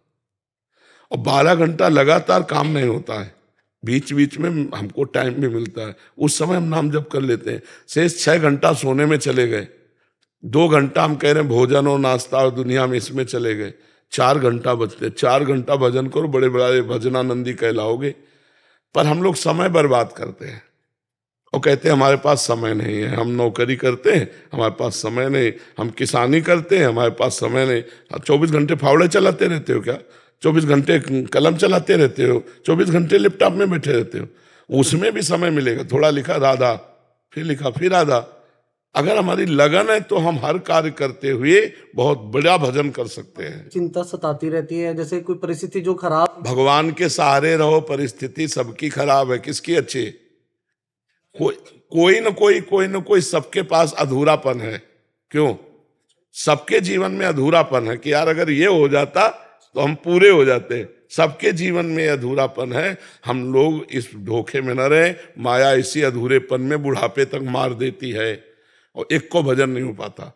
और 12 घंटा लगातार काम नहीं होता है, बीच बीच में हमको टाइम भी मिलता है, उस समय हम नाम जप कर लेते हैं। शेष 6 घंटा सोने में चले गए, 2 घंटा हम कह रहे हैं भोजन और नाश्ता और दुनिया में इसमें चले गए, 4 घंटा बचते। 4 घंटा भजन करो, बड़े बड़े भजनानंदी कहलाओगे। पर हम लोग समय बर्बाद करते हैं और कहते हैं हमारे पास समय नहीं है। हम नौकरी करते हैं, हमारे पास समय नहीं, हम किसानी करते हैं, हमारे पास समय नहीं। 24 घंटे फावड़े चलाते रहते हो क्या? 24 घंटे कलम चलाते रहते हो? 24 घंटे लैपटॉप में बैठे रहते हो? उसमें भी समय मिलेगा। थोड़ा लिखा राधा, फिर लिखा फिर राधा। अगर हमारी लगन है तो हम हर कार्य करते हुए बहुत बड़ा भजन कर सकते हैं। चिंता सताती रहती है, जैसे कोई परिस्थिति जो खराब। भगवान के सहारे रहो। परिस्थिति सबकी खराब है, किसकी अच्छी? कोई न कोई सबके पास अधूरापन है। क्यों? सबके जीवन में अधूरापन है कि यार अगर ये हो जाता तो हम पूरे हो जाते। सबके जीवन में अधूरापन है। हम लोग इस धोखे में न रहे। माया इसी अधूरेपन में बुढ़ापे तक मार देती है और एक को भजन नहीं हो पाता।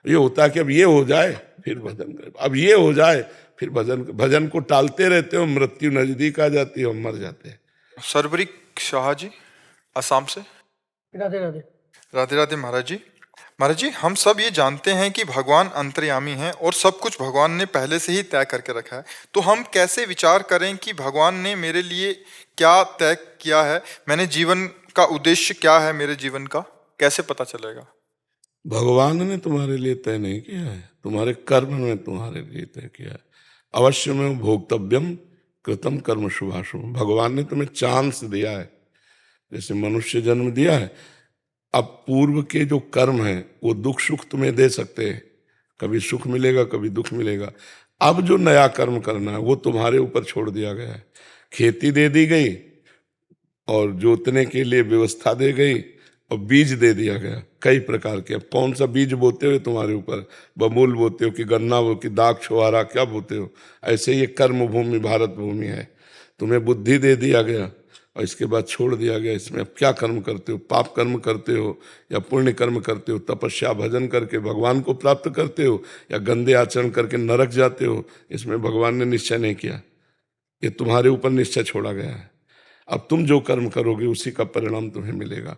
ये होता है कि अब ये हो जाए फिर भजन करें, अब ये हो जाए फिर भजन को टालते रहते हो, मृत्यु नजदीक आ जाती है और मर जाते हैं। सरवरी शाह जी असम से। राधे राधे। राधे राधे महाराज जी। महाराज जी हम सब ये जानते हैं कि भगवान अंतर्यामी हैं और सब कुछ भगवान ने पहले से ही तय करके रखा है, तो हम कैसे विचार करें कि भगवान ने मेरे लिए क्या तय किया है, मैंने जीवन का उद्देश्य क्या है, मेरे जीवन का कैसे पता चलेगा? भगवान ने तुम्हारे लिए तय नहीं किया है, तुम्हारे कर्म ने तुम्हारे लिए तय किया है। अवश्य में भोक्तव्यम कृतम कर्म शुभाशुभ। भगवान ने तुम्हें चांस दिया है, जैसे मनुष्य जन्म दिया है। अब पूर्व के जो कर्म हैं वो दुख सुख तुम्हें दे सकते हैं, कभी सुख मिलेगा कभी दुख मिलेगा। अब जो नया कर्म करना है वो तुम्हारे ऊपर छोड़ दिया गया है। खेती दे दी गई, और जोतने के लिए व्यवस्था दे गई और बीज दे दिया गया कई प्रकार के। अब कौन सा बीज बोते हो तुम्हारे ऊपर, बबूल बोते हो कि गन्ना हो कि दाख छुआरा, क्या बोते हो। ऐसे ये कर्म भूमि भारत भूमि है। तुम्हें बुद्धि दे दिया गया और इसके बाद छोड़ दिया गया। इसमें अब क्या कर्म करते हो, पाप कर्म करते हो या पुण्य कर्म करते हो, तपस्या भजन करके भगवान को प्राप्त करते हो या गंदे आचरण करके नरक जाते हो, इसमें भगवान ने निश्चय नहीं किया, ये तुम्हारे ऊपर निश्चय छोड़ा गया है। अब तुम जो कर्म करोगे उसी का परिणाम तुम्हें मिलेगा।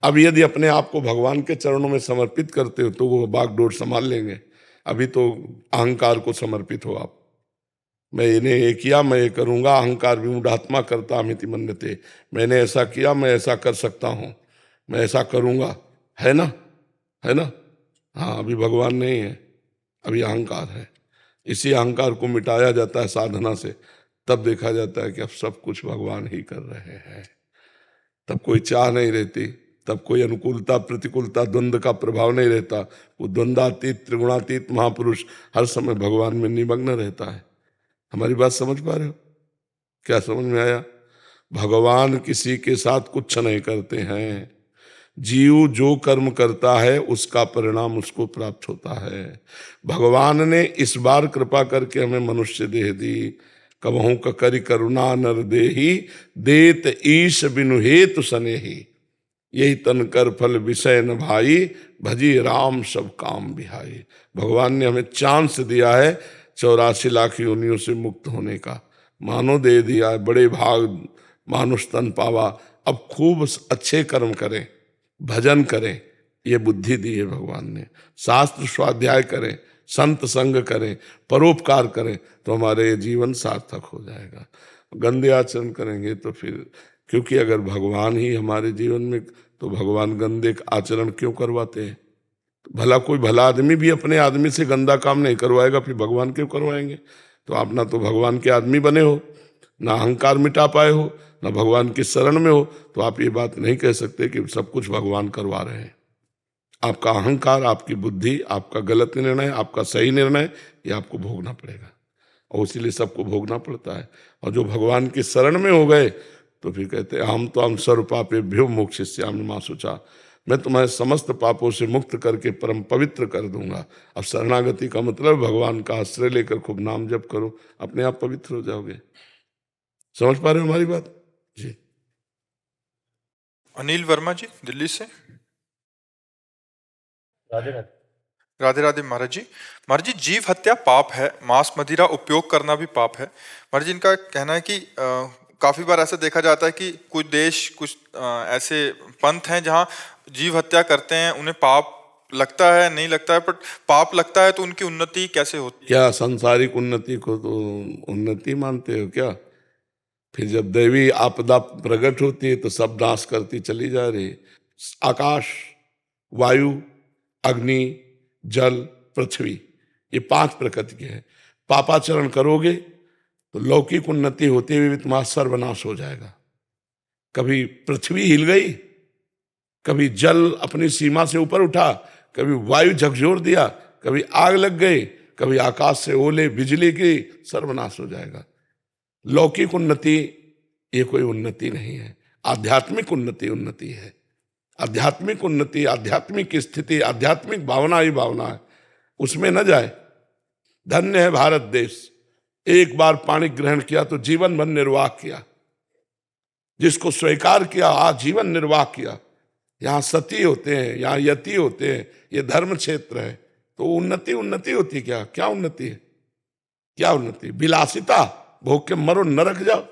अब यदि अपने आप को भगवान के चरणों में समर्पित करते हो तो वो बागडोर संभाल लेंगे। अभी तो अहंकार को समर्पित हो आप, मैं इन्हें ये किया, मैं ये करूंगा, अहंकार विमूढ़ात्मा करता अमिति मन्यते, मैंने ऐसा किया, मैं ऐसा कर सकता हूँ, मैं ऐसा करूंगा, है ना, है ना। हाँ, अभी भगवान नहीं है, अभी अहंकार है। इसी अहंकार को मिटाया जाता है साधना से, तब देखा जाता है कि अब सब कुछ भगवान ही कर रहे हैं। तब कोई चाह नहीं रहती, तब कोई अनुकूलता प्रतिकूलता द्वंद्व का प्रभाव नहीं रहता। वो द्वंद्वातीत त्रिगुणातीत महापुरुष हर समय भगवान में निमग्न रहता है। हमारी बात समझ पा रहे हो? क्या समझ में आया? भगवान किसी के साथ कुछ नहीं करते हैं। जीव जो कर्म करता है उसका परिणाम उसको प्राप्त होता है। भगवान ने इस बार कृपा करके हमें मनुष्य देह दी। कबहू करी करुणा नर देही, देत ईश बिनु हेतु सनेही, यही तन कर फल विषय न भाई, भजी राम सब काम बिहाई। भगवान ने हमें चांस दिया है 84 लाख योनियों से मुक्त होने का, मानो दे दिया है, बड़े भाग मानुष तन पावा। अब खूब अच्छे कर्म करें, भजन करें, ये बुद्धि दी है भगवान ने। शास्त्र स्वाध्याय करें, संत संग करें, परोपकार करें, तो हमारे ये जीवन सार्थक हो जाएगा। गंदे आचरण करेंगे तो फिर, क्योंकि अगर भगवान ही हमारे जीवन में, तो भगवान गंदे आचरण क्यों करवाते हैं? भला कोई भला आदमी भी अपने आदमी से गंदा काम नहीं करवाएगा, फिर भगवान क्यों करवाएंगे? तो आप ना तो भगवान के आदमी बने हो, ना अहंकार मिटा पाए हो, ना भगवान की शरण में हो, तो आप ये बात नहीं कह सकते कि सब कुछ भगवान करवा रहे हैं। आपका अहंकार, आपकी बुद्धि, आपका गलत निर्णय, आपका सही निर्णय, ये आपको भोगना पड़ेगा, और इसीलिए सबको भोगना पड़ता है। और जो भगवान की शरण में हो गए तो फिर कहते हैं हम तो हम सर्व पापेभ्यो मोक्षयिष्यामि मा शुचा, मैं तुम्हें समस्त पापों से मुक्त करके परम पवित्र कर दूंगा। अब शरणागति का मतलब भगवान का आश्रय लेकर खूब नाम जप करो, अपने आप पवित्र हो जाओगे। समझ पा रहे हो हमारी बात जी? अनिल वर्मा जी दिल्ली से। राधे राधे। राधे राधे महाराज जी। महाराज जी, जीव हत्या पाप है, मांस मदिरा उपयोग करना भी पाप है। महाराज जी, इनका कहना है कि काफी बार ऐसा देखा जाता है कि कुछ देश, कुछ ऐसे पंथ हैं जहां जीव हत्या करते हैं, उन्हें पाप लगता है, नहीं लगता है, पर पाप लगता है तो उनकी उन्नति कैसे होती है? क्या सांसारिक उन्नति को तो उन्नति मानते हो क्या? फिर जब दैवी आपदा प्रकट होती है तो सब नाश करती चली जा रही है। आकाश, वायु, अग्नि, जल, पृथ्वी, ये 5 प्रकृति के हैं। पापाचरण करोगे तो लौकिक उन्नति होते हुए भी तुम्हारा सर्वनाश हो जाएगा। कभी पृथ्वी हिल गई, कभी जल अपनी सीमा से ऊपर उठा, कभी वायु झकझोर दिया, कभी आग लग गई, कभी आकाश से ओले बिजली की, सर्वनाश हो जाएगा। लौकिक उन्नति ये कोई उन्नति नहीं है। आध्यात्मिक उन्नति है। आध्यात्मिक उन्नति, आध्यात्मिक स्थिति, आध्यात्मिक भावना ही भावना है, उसमें न जाए। धन्य है भारत देश, एक बार पाणी ग्रहण किया तो जीवन भर निर्वाह किया, जिसको स्वीकार किया आजीवन निर्वाह किया। यहाँ सती होते हैं, यहाँ यति होते हैं, ये धर्म क्षेत्र है, तो उन्नति होती है क्या? क्या उन्नति है? क्या उन्नति? विलासिता, भोग के मरो नरक जाओ,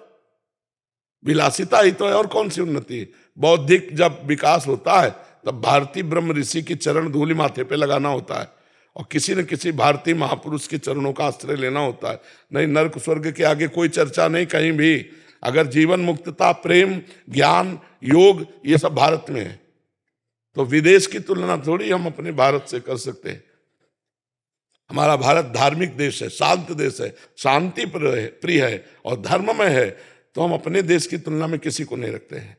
विलासिता ही तो है, और कौन सी उन्नति है? बौद्धिक जब विकास होता है तब भारतीय ब्रह्म ऋषि की चरण धूलि माथे पे लगाना होता है, और किसी न किसी भारतीय महापुरुष के चरणों का आश्रय लेना होता है। नहीं, नरक स्वर्ग के आगे कोई चर्चा नहीं कहीं भी। अगर जीवन मुक्तता, प्रेम, ज्ञान, योग, ये सब भारत में है, तो विदेश की तुलना थोड़ी हम अपने भारत से कर सकते हैं। हमारा भारत धार्मिक देश है, शांत देश है, शांति प्रिय है और धर्ममय है, तो हम अपने देश की तुलना में किसी को नहीं रखते हैं।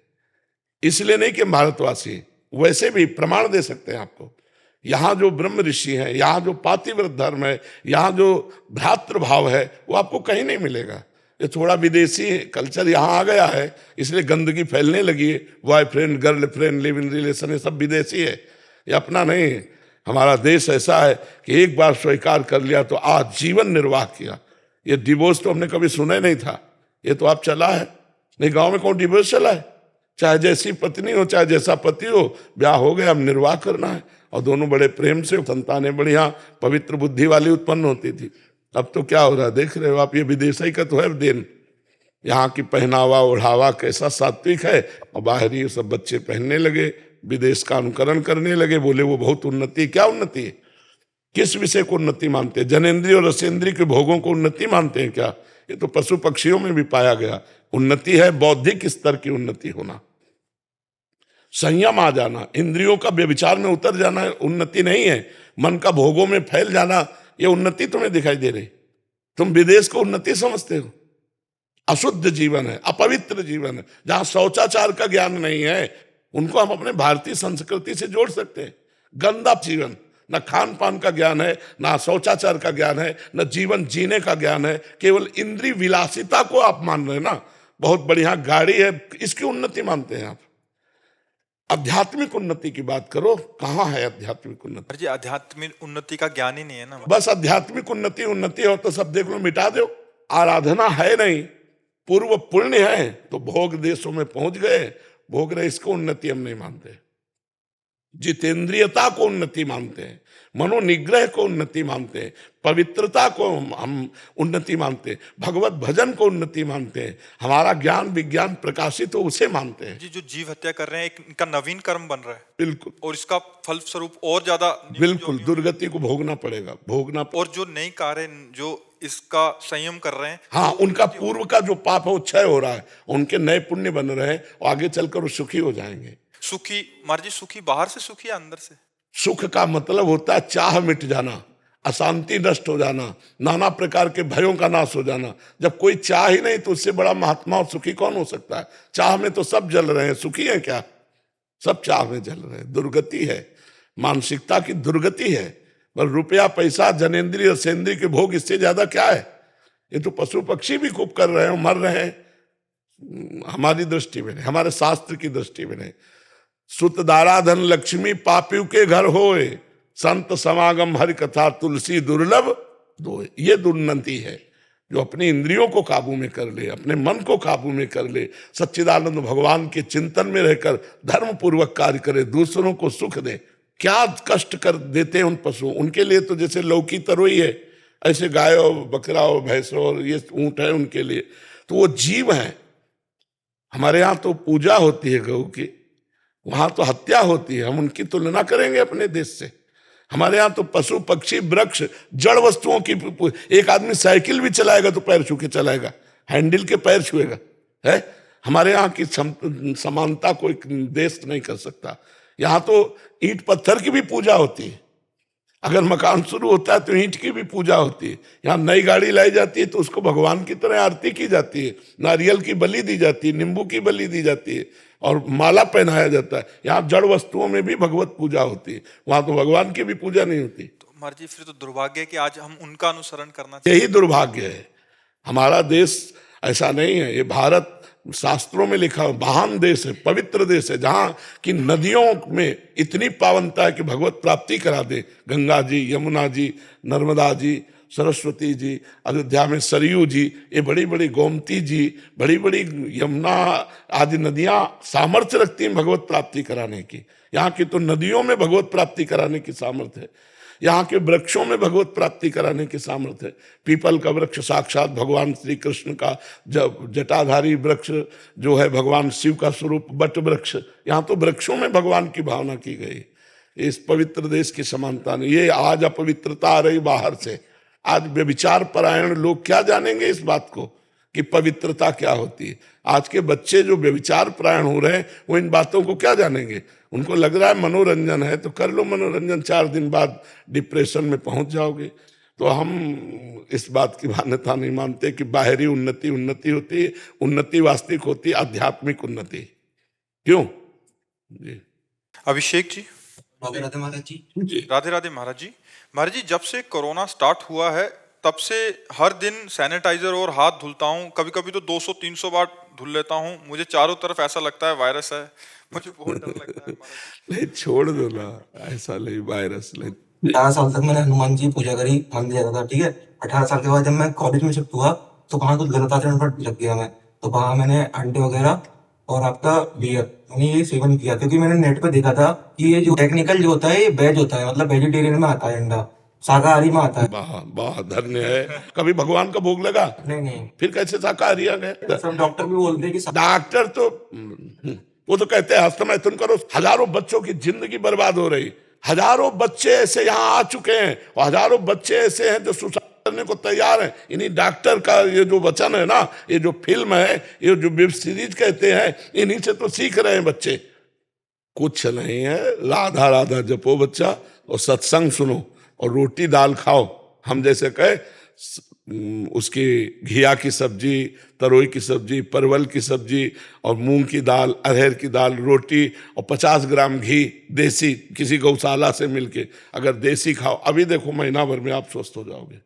इसलिए नहीं कि हम भारतवासी, वैसे भी प्रमाण दे सकते हैं आपको। यहाँ जो ब्रह्म ऋषि हैं, यहाँ जो पातिव्रत धर्म है, यहाँ जो भ्रातृभाव है, वो आपको कहीं नहीं मिलेगा। ये थोड़ा विदेशी कल्चर यहाँ आ गया है, इसलिए गंदगी फैलने लगी है। Boyfriend, girlfriend, live in relation, ये सब विदेशी है, ये अपना नहीं है। हमारा देश ऐसा है कि एक बार स्वीकार कर लिया तो आजीवन निर्वाह किया। ये डिवोर्स तो हमने कभी सुना ही नहीं था, ये तो आप चला है। नहीं, गांव में कौन डिवोर्स चला है? चाहे जैसी पत्नी हो, चाहे जैसा पति हो, ब्याह हो गया, अब निर्वाह करना है। और दोनों बड़े प्रेम से, संतानें बढ़िया पवित्र बुद्धि वाली उत्पन्न होती थी। अब तो क्या हो रहा है देख रहे हो आप, ये विदेशी का तो है देन। यहाँ की पहनावा ओढ़ावा कैसा सात्विक है, और बाहरी सब बच्चे पहनने लगे, विदेश का अनुकरण करने लगे, बोले वो बहुत उन्नति। क्या उन्नति है? किस विषय को उन्नति मानते हैं? जनेंद्रिय और रसेंद्रिय के भोगों को उन्नति मानते हैं क्या? ये तो पशु पक्षियों में भी पाया गया। उन्नति है बौद्धिक स्तर की उन्नति होना, संयम आ जाना, इंद्रियों का व्यभिचार में उतर जाना उन्नति नहीं है। मन का भोगों में फैल जाना, ये उन्नति तुम्हें दिखाई दे रही। तुम विदेश को उन्नति समझते हो। अशुद्ध जीवन है, अपवित्र जीवन है, जहां शौचाचार का ज्ञान नहीं है, उनको हम अपने भारतीय संस्कृति से जोड़ सकते हैं। गंदा जीवन, न खान पान का ज्ञान है, न शौचाचार का ज्ञान है, न जीवन जीने का ज्ञान है, केवल इंद्रिय विलासिता को आप मान रहे हैं ना। बहुत बढ़िया गाड़ी है, इसकी उन्नति मानते हैं आप। आध्यात्मिक उन्नति की बात करो, कहाँ है आध्यात्मिक उन्नति? जी आध्यात्मिक उन्नति का ज्ञान ही नहीं है ना। बस आध्यात्मिक उन्नति हो तो सब देख लो, मिटा दो। आराधना है नहीं, पूर्व पुण्य है तो भोग देशों में पहुंच गए, भोग रहे, इसको उन्नति हम नहीं मानते। जितेंद्रियता को उन्नति मानते हैं, मनोनिग्रह को उन्नति मानते हैं, पवित्रता को हम उन्नति मानते हैं, भगवत भजन को उन्नति मानते हैं, हमारा ज्ञान विज्ञान प्रकाशित हो उसे मानते हैं। जी जो जीव हत्या कर रहे हैं, एक इनका नवीन कर्म बन रहा है। बिल्कुल, और इसका फल स्वरूप और ज्यादा बिल्कुल दुर्गति को भोगना पड़ेगा, और जो नई कार्य जो इसका संयम कर रहे हैं, हाँ, उनका पूर्व का जो पाप है वो क्षय हो रहा है, उनके नए पुण्य बन रहे हैं, और आगे चलकर वो सुखी हो जाएंगे। सुखी महाराज जी, सुखी बाहर से सुखी या अंदर से? सुख का मतलब होता है चाह मिट जाना, अशांति नष्ट हो जाना, नाना प्रकार के भयों का नाश हो जाना। जब कोई चाह ही नहीं तो उससे बड़ा महात्मा और सुखी कौन हो सकता है? चाह में तो सब जल रहे हैं, सुखी है क्या? सब चाह में जल रहे हैं। दुर्गति है, मानसिकता की दुर्गति है। पर रुपया पैसा जनेंद्रिय रसेंद्रिय के भोग, इससे ज्यादा क्या है? ये तो पशु पक्षी भी खूब कर रहे हैं, मर रहे हैं। हमारी दृष्टि में नहीं, हमारे शास्त्र की दृष्टि में नहीं। सुत दारा धन लक्ष्मी पापियों के घर होए, संत समागम हरि कथा तुलसी दुर्लभ दोए। ये दुर्नति है जो अपनी इंद्रियों को काबू में कर ले, अपने मन को काबू में कर ले, सच्चिदानंद भगवान के चिंतन में रहकर धर्म पूर्वक कार्य करे, दूसरों को सुख दे। क्या कष्ट कर देते हैं उन पशुओं, उनके लिए तो जैसे लौकी तरोई है, ऐसे गाय और बकरा और भैंस और ये ऊंट है उनके लिए, तो वो जीव है। हमारे यहाँ तो पूजा होती है गौ की, वहां तो हत्या होती है। हम उनकी तुलना करेंगे अपने देश से? हमारे यहाँ तो पशु पक्षी वृक्ष जड़ वस्तुओं की, एक आदमी साइकिल भी चलाएगा तो पैर छू के चलाएगा, हैंडल के पैर छुएगा है। हमारे यहाँ की समानता कोई देश नहीं कर सकता। यहाँ तो ईंट पत्थर की भी पूजा होती है, अगर मकान शुरू होता है तो ईंट की भी पूजा होती है। यहाँ नई गाड़ी लाई जाती है तो उसको भगवान की तरह आरती की जाती है, नारियल की बलि दी जाती है, नींबू की बलि दी जाती है, और माला पहनाया जाता है। यहाँ जड़ वस्तुओं में भी भगवत पूजा होती है, वहां तो भगवान की भी पूजा नहीं होती। तो महाराज जी फिर तो दुर्भाग्य है कि आज हम उनका अनुसरण करना चाहिए। यही दुर्भाग्य है। हमारा देश ऐसा नहीं है। ये भारत शास्त्रों में लिखा है महान देश है, पवित्र देश है, जहाँ की नदियों में इतनी पावनता है कि भगवत प्राप्ति करा दे। गंगा जी, यमुना जी, नर्मदा जी, सरस्वती जी, अयोध्या में सरयू जी, ये बड़ी बड़ी गोमती जी, बड़ी बड़ी यमुना आदि नदियां सामर्थ्य रखती हैं भगवत प्राप्ति कराने की। यहाँ की तो नदियों में भगवत प्राप्ति कराने की सामर्थ्य है, यहाँ के वृक्षों में भगवत प्राप्ति कराने की सामर्थ्य है। पीपल का वृक्ष साक्षात भगवान श्री कृष्ण का जटाधारी वृक्ष जो है, भगवान शिव का स्वरूप बट वृक्ष, यहाँ तो वृक्षों में भगवान की भावना की गई। इस पवित्र देश की समानता नहीं। ये आज अपवित्रता आ रही बाहर से। आज व्यभिचार परायण लोग क्या जानेंगे इस बात को कि पवित्रता क्या होती है? आज के बच्चे जो व्यभिचार परायण हो रहे हैं वो इन बातों को क्या जानेंगे? उनको लग रहा है मनोरंजन है तो कर लो मनोरंजन, 4 दिन बाद डिप्रेशन में पहुंच जाओगे। तो हम इस बात की मान्यता नहीं मानते कि बाहरी उन्नति होती है। उन्नति वास्तविक होती है आध्यात्मिक उन्नति। क्यों जी? अभिषेक जी, राधे राधे महाराज जी। जी राधे राधे महाराज जी। महाराज जी, जब से कोरोना स्टार्ट हुआ है तब से हर दिन सैनिटाइजर और हाथ धुलता हूँ, कभी कभी तो 200-300 बार धुल लेता हूँ। मुझे चारों तरफ ऐसा लगता है वायरस है, मुझे बहुत डर लगता है महाराज। नहीं छोड़ दो ना, ऐसा नहीं, वायरस नहीं। 18 साल तक मैंने हनुमान जी की पूजा करी, मंदिर जाता था, ठीक है। 18 साल के बाद जब मैं कॉलेज में शिफ्ट हुआ तो वहाँ कुछ गलत आचरण पर लग गया मैं। तो वहाँ मैंने अंडे वगैरह और आपका बियर मैंने ये सेवन किया, क्योंकि मैंने नेट पे देखा था कि ये जो टेक्निकल जो होता है ये वेज होता है, मतलब वेजिटेरियन में आता है अंडा, शाकाहारी में आता है। वाह वाह, धन्य है। कभी भगवान का भोग लगा? नहीं नहीं, फिर कैसे शाकाहारी आ गए? सब डॉक्टर भी बोलते हैं कि डॉक्टर तो वो तो कहते हैं हस्तमैथुन करो। हजारों बच्चों की जिंदगी बर्बाद हो रही, हजारों बच्चे ऐसे यहाँ आ चुके हैं और हजारों बच्चे ऐसे हैं जो सुसाइड करने को तैयार हैं। इन्हीं डॉक्टर का ये जो वचन है ना, ये जो फिल्म है, ये जो वेब सीरीज कहते हैं, इन्हीं से तो सीख रहे हैं बच्चे। कुछ नहीं है, राधा राधा जपो बच्चा और सत्संग सुनो और रोटी दाल खाओ। हम जैसे कहे उसकी घिया की सब्जी, तरोई की सब्जी, परवल की सब्जी और मूंग की दाल, अरहर की दाल, रोटी और 50 ग्राम घी देसी किसी गौशाला से मिलके अगर देसी खाओ, अभी देखो महीना भर में आप स्वस्थ हो जाओगे।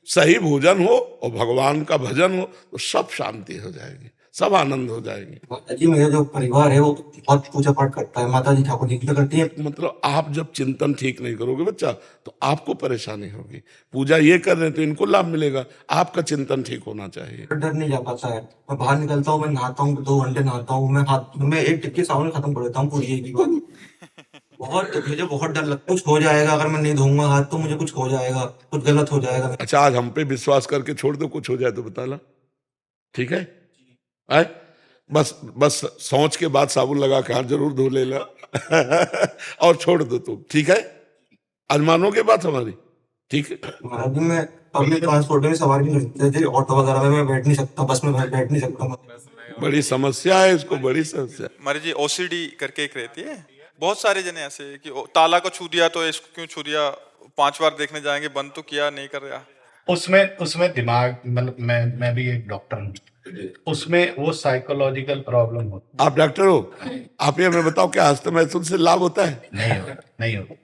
सही भोजन हो और भगवान का भजन हो तो सब शांति हो जाएगी, सब आनंद हो जाएगी। जी मेरा जो परिवार है वो बहुत पूजा पाठ करता है, माता जी ठाकुर जी पूजा करती है। मतलब आप जब चिंतन ठीक नहीं करोगे बच्चा तो आपको परेशानी होगी। पूजा ये कर रहे हैं तो इनको लाभ मिलेगा, आपका चिंतन ठीक होना चाहिए। डर नहीं जा पाता है, मैं बाहर निकलता हूँ, मैं नहाता हूँ, 2 घंटे नहाता हूँ, मैं हाथ में एक टिक्की साबुन खत्म कर देता हूँ पूरी एक ही बार। बहुत मुझे बहुत डर लगता है कुछ हो जाएगा, अगर मैं नहीं धोऊंगा हाथ तो मुझे कुछ हो जाएगा, कुछ गलत हो जाएगा। अच्छा आज हम पे विश्वास करके छोड़ दो, कुछ हो जाए तो बता ला, ठीक है? आए बस सोच के बाद साबुन लगा के हाथ जरूर धो लेना और छोड़ दो तुम, ठीक है? आज मानोगे बात हमारी, ठीक है? महाराज जी मैं पब्लिक ट्रांसपोर्ट में सवारी नहीं कर सकते, ऑटो वगैरह में मैं बैठ नहीं सकता, बस में बैठ नहीं सकता। बड़ी समस्या है इसको, बड़ी समस्या। महाराज जी ओसीडी करके एक रहती है, बहुत सारे जने ऐसे हैं कि ताला को छू दिया तो इसको क्यों छू दिया, 5 बार देखने जाएंगे, बंद तो किया नहीं कर रहा। उसमें दिमाग, मतलब मैं भी एक डॉक्टर हूँ, उसमें वो साइकोलॉजिकल प्रॉब्लम होती आप डॉक्टर हो, आप ये हमें बताओ क्या हस्तमैथुन से लाभ होता है? नहीं हो।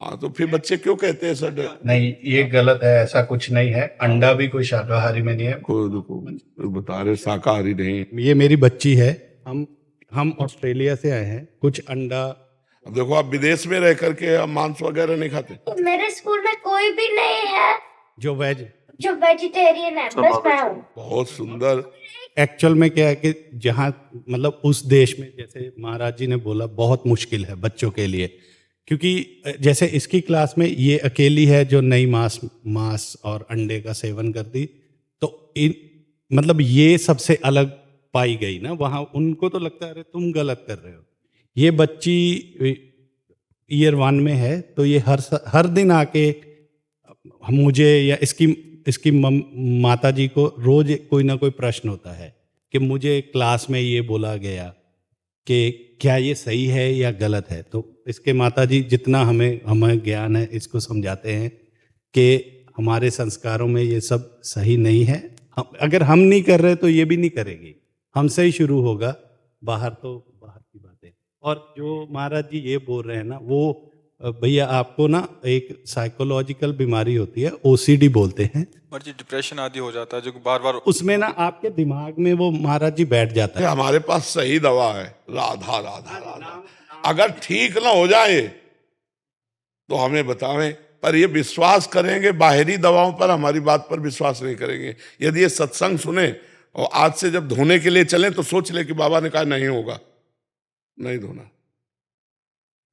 हाँ तो फिर बच्चे क्यों कहते हैं सर? नहीं, ये गलत है, ऐसा कुछ नहीं है। अंडा भी कोई शाकाहारी में नहीं है। को बता रहे शाकाहारी नहीं। ये मेरी बच्ची है, हम ऑस्ट्रेलिया से आए हैं। कुछ अंडा, अब देखो आप विदेश में रह करके आप मांस वगैरह नहीं खाते। मेरे स्कूल में कोई भी नहीं है जो वेजिटेरियन है, बस मैं हूँ। बहुत सुंदर। एक्चुअल में क्या है कि जहाँ मतलब उस देश में, जैसे महाराज जी ने बोला, बहुत मुश्किल है बच्चों के लिए, क्योंकि जैसे इसकी क्लास में ये अकेली है जो नई मांस और अंडे का सेवन करती, तो मतलब ये सबसे अलग पाई गई ना वहाँ। उनको तो लगता है अरे तुम गलत कर रहे हो। ये बच्ची ईयर 1 में है, तो ये हर दिन आके मुझे या इसकी माता जी को रोज कोई ना कोई प्रश्न होता है कि मुझे क्लास में ये बोला गया कि क्या ये सही है या गलत है। तो इसके माता जी जितना हमें ज्ञान है इसको समझाते हैं कि हमारे संस्कारों में ये सब सही नहीं है। अगर हम नहीं कर रहे तो ये भी नहीं करेगी, हमसे ही शुरू होगा, बाहर की बातें। और जो महाराज जी ये बोल रहे हैं ना, वो भैया आपको ना एक साइकोलॉजिकल बीमारी होती है, ओसीडी बोलते हैं। महाराज जी डिप्रेशन आदि हो जाता है जो बार बार, उसमें ना आपके दिमाग में वो महाराज जी बैठ जाता है। हमारे पास सही दवा है, राधा राधा राधा। अगर ठीक ना हो जाए तो हमें बतावें, पर ये विश्वास करेंगे बाहरी दवाओं पर, हमारी बात पर विश्वास नहीं करेंगे। यदि ये सत्संग सुने और आज से जब धोने के लिए चले तो सोच ले कि बाबा ने कहा नहीं होगा, नहीं धोना।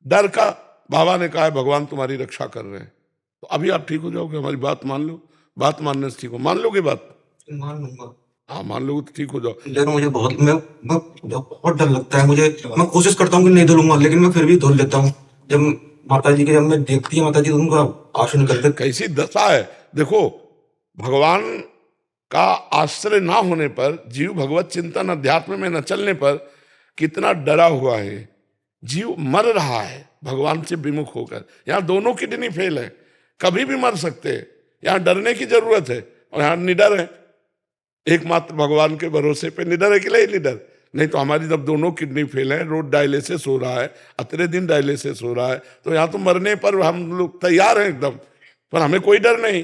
डर का बाबा ने कहा है भगवान तुम्हारी रक्षा कर रहे हैं, तो अभी आप ठीक हो जाओगे। हमारी बात मान लो, बात मानने से ठीक हो। मान लोगे बात? मान लूंगा। हाँ मान लोगे तो ठीक हो जाओ। लेकिन मुझे बहुत डर लगता है मुझे। मैं कोशिश करता हूँ कि नहीं धुलूंगा, लेकिन मैं फिर भी धुल लेता हूँ। जब माता जी के, जब मैं देखती है माता जी, उनका आंसू निकलते। कैसी दशा है देखो। भगवान का आश्रय ना होने पर, जीव भगवत चिंतन अध्यात्म में न चलने पर कितना डरा हुआ है। जीव मर रहा है भगवान से विमुख होकर। यहाँ दोनों किडनी फेल है, कभी भी मर सकते हैं। यहाँ डरने की जरूरत है और यहाँ निडर है। एकमात्र भगवान के भरोसे पे निडर है कि नहीं निडर? नहीं तो हमारी जब दोनों किडनी फेल है, रोज डायलिसिस हो रहा है, अतरे दिन डायलिसिस हो रहा है, तो यहाँ तो मरने पर हम लोग तैयार हैं एकदम, पर हमें कोई डर नहीं।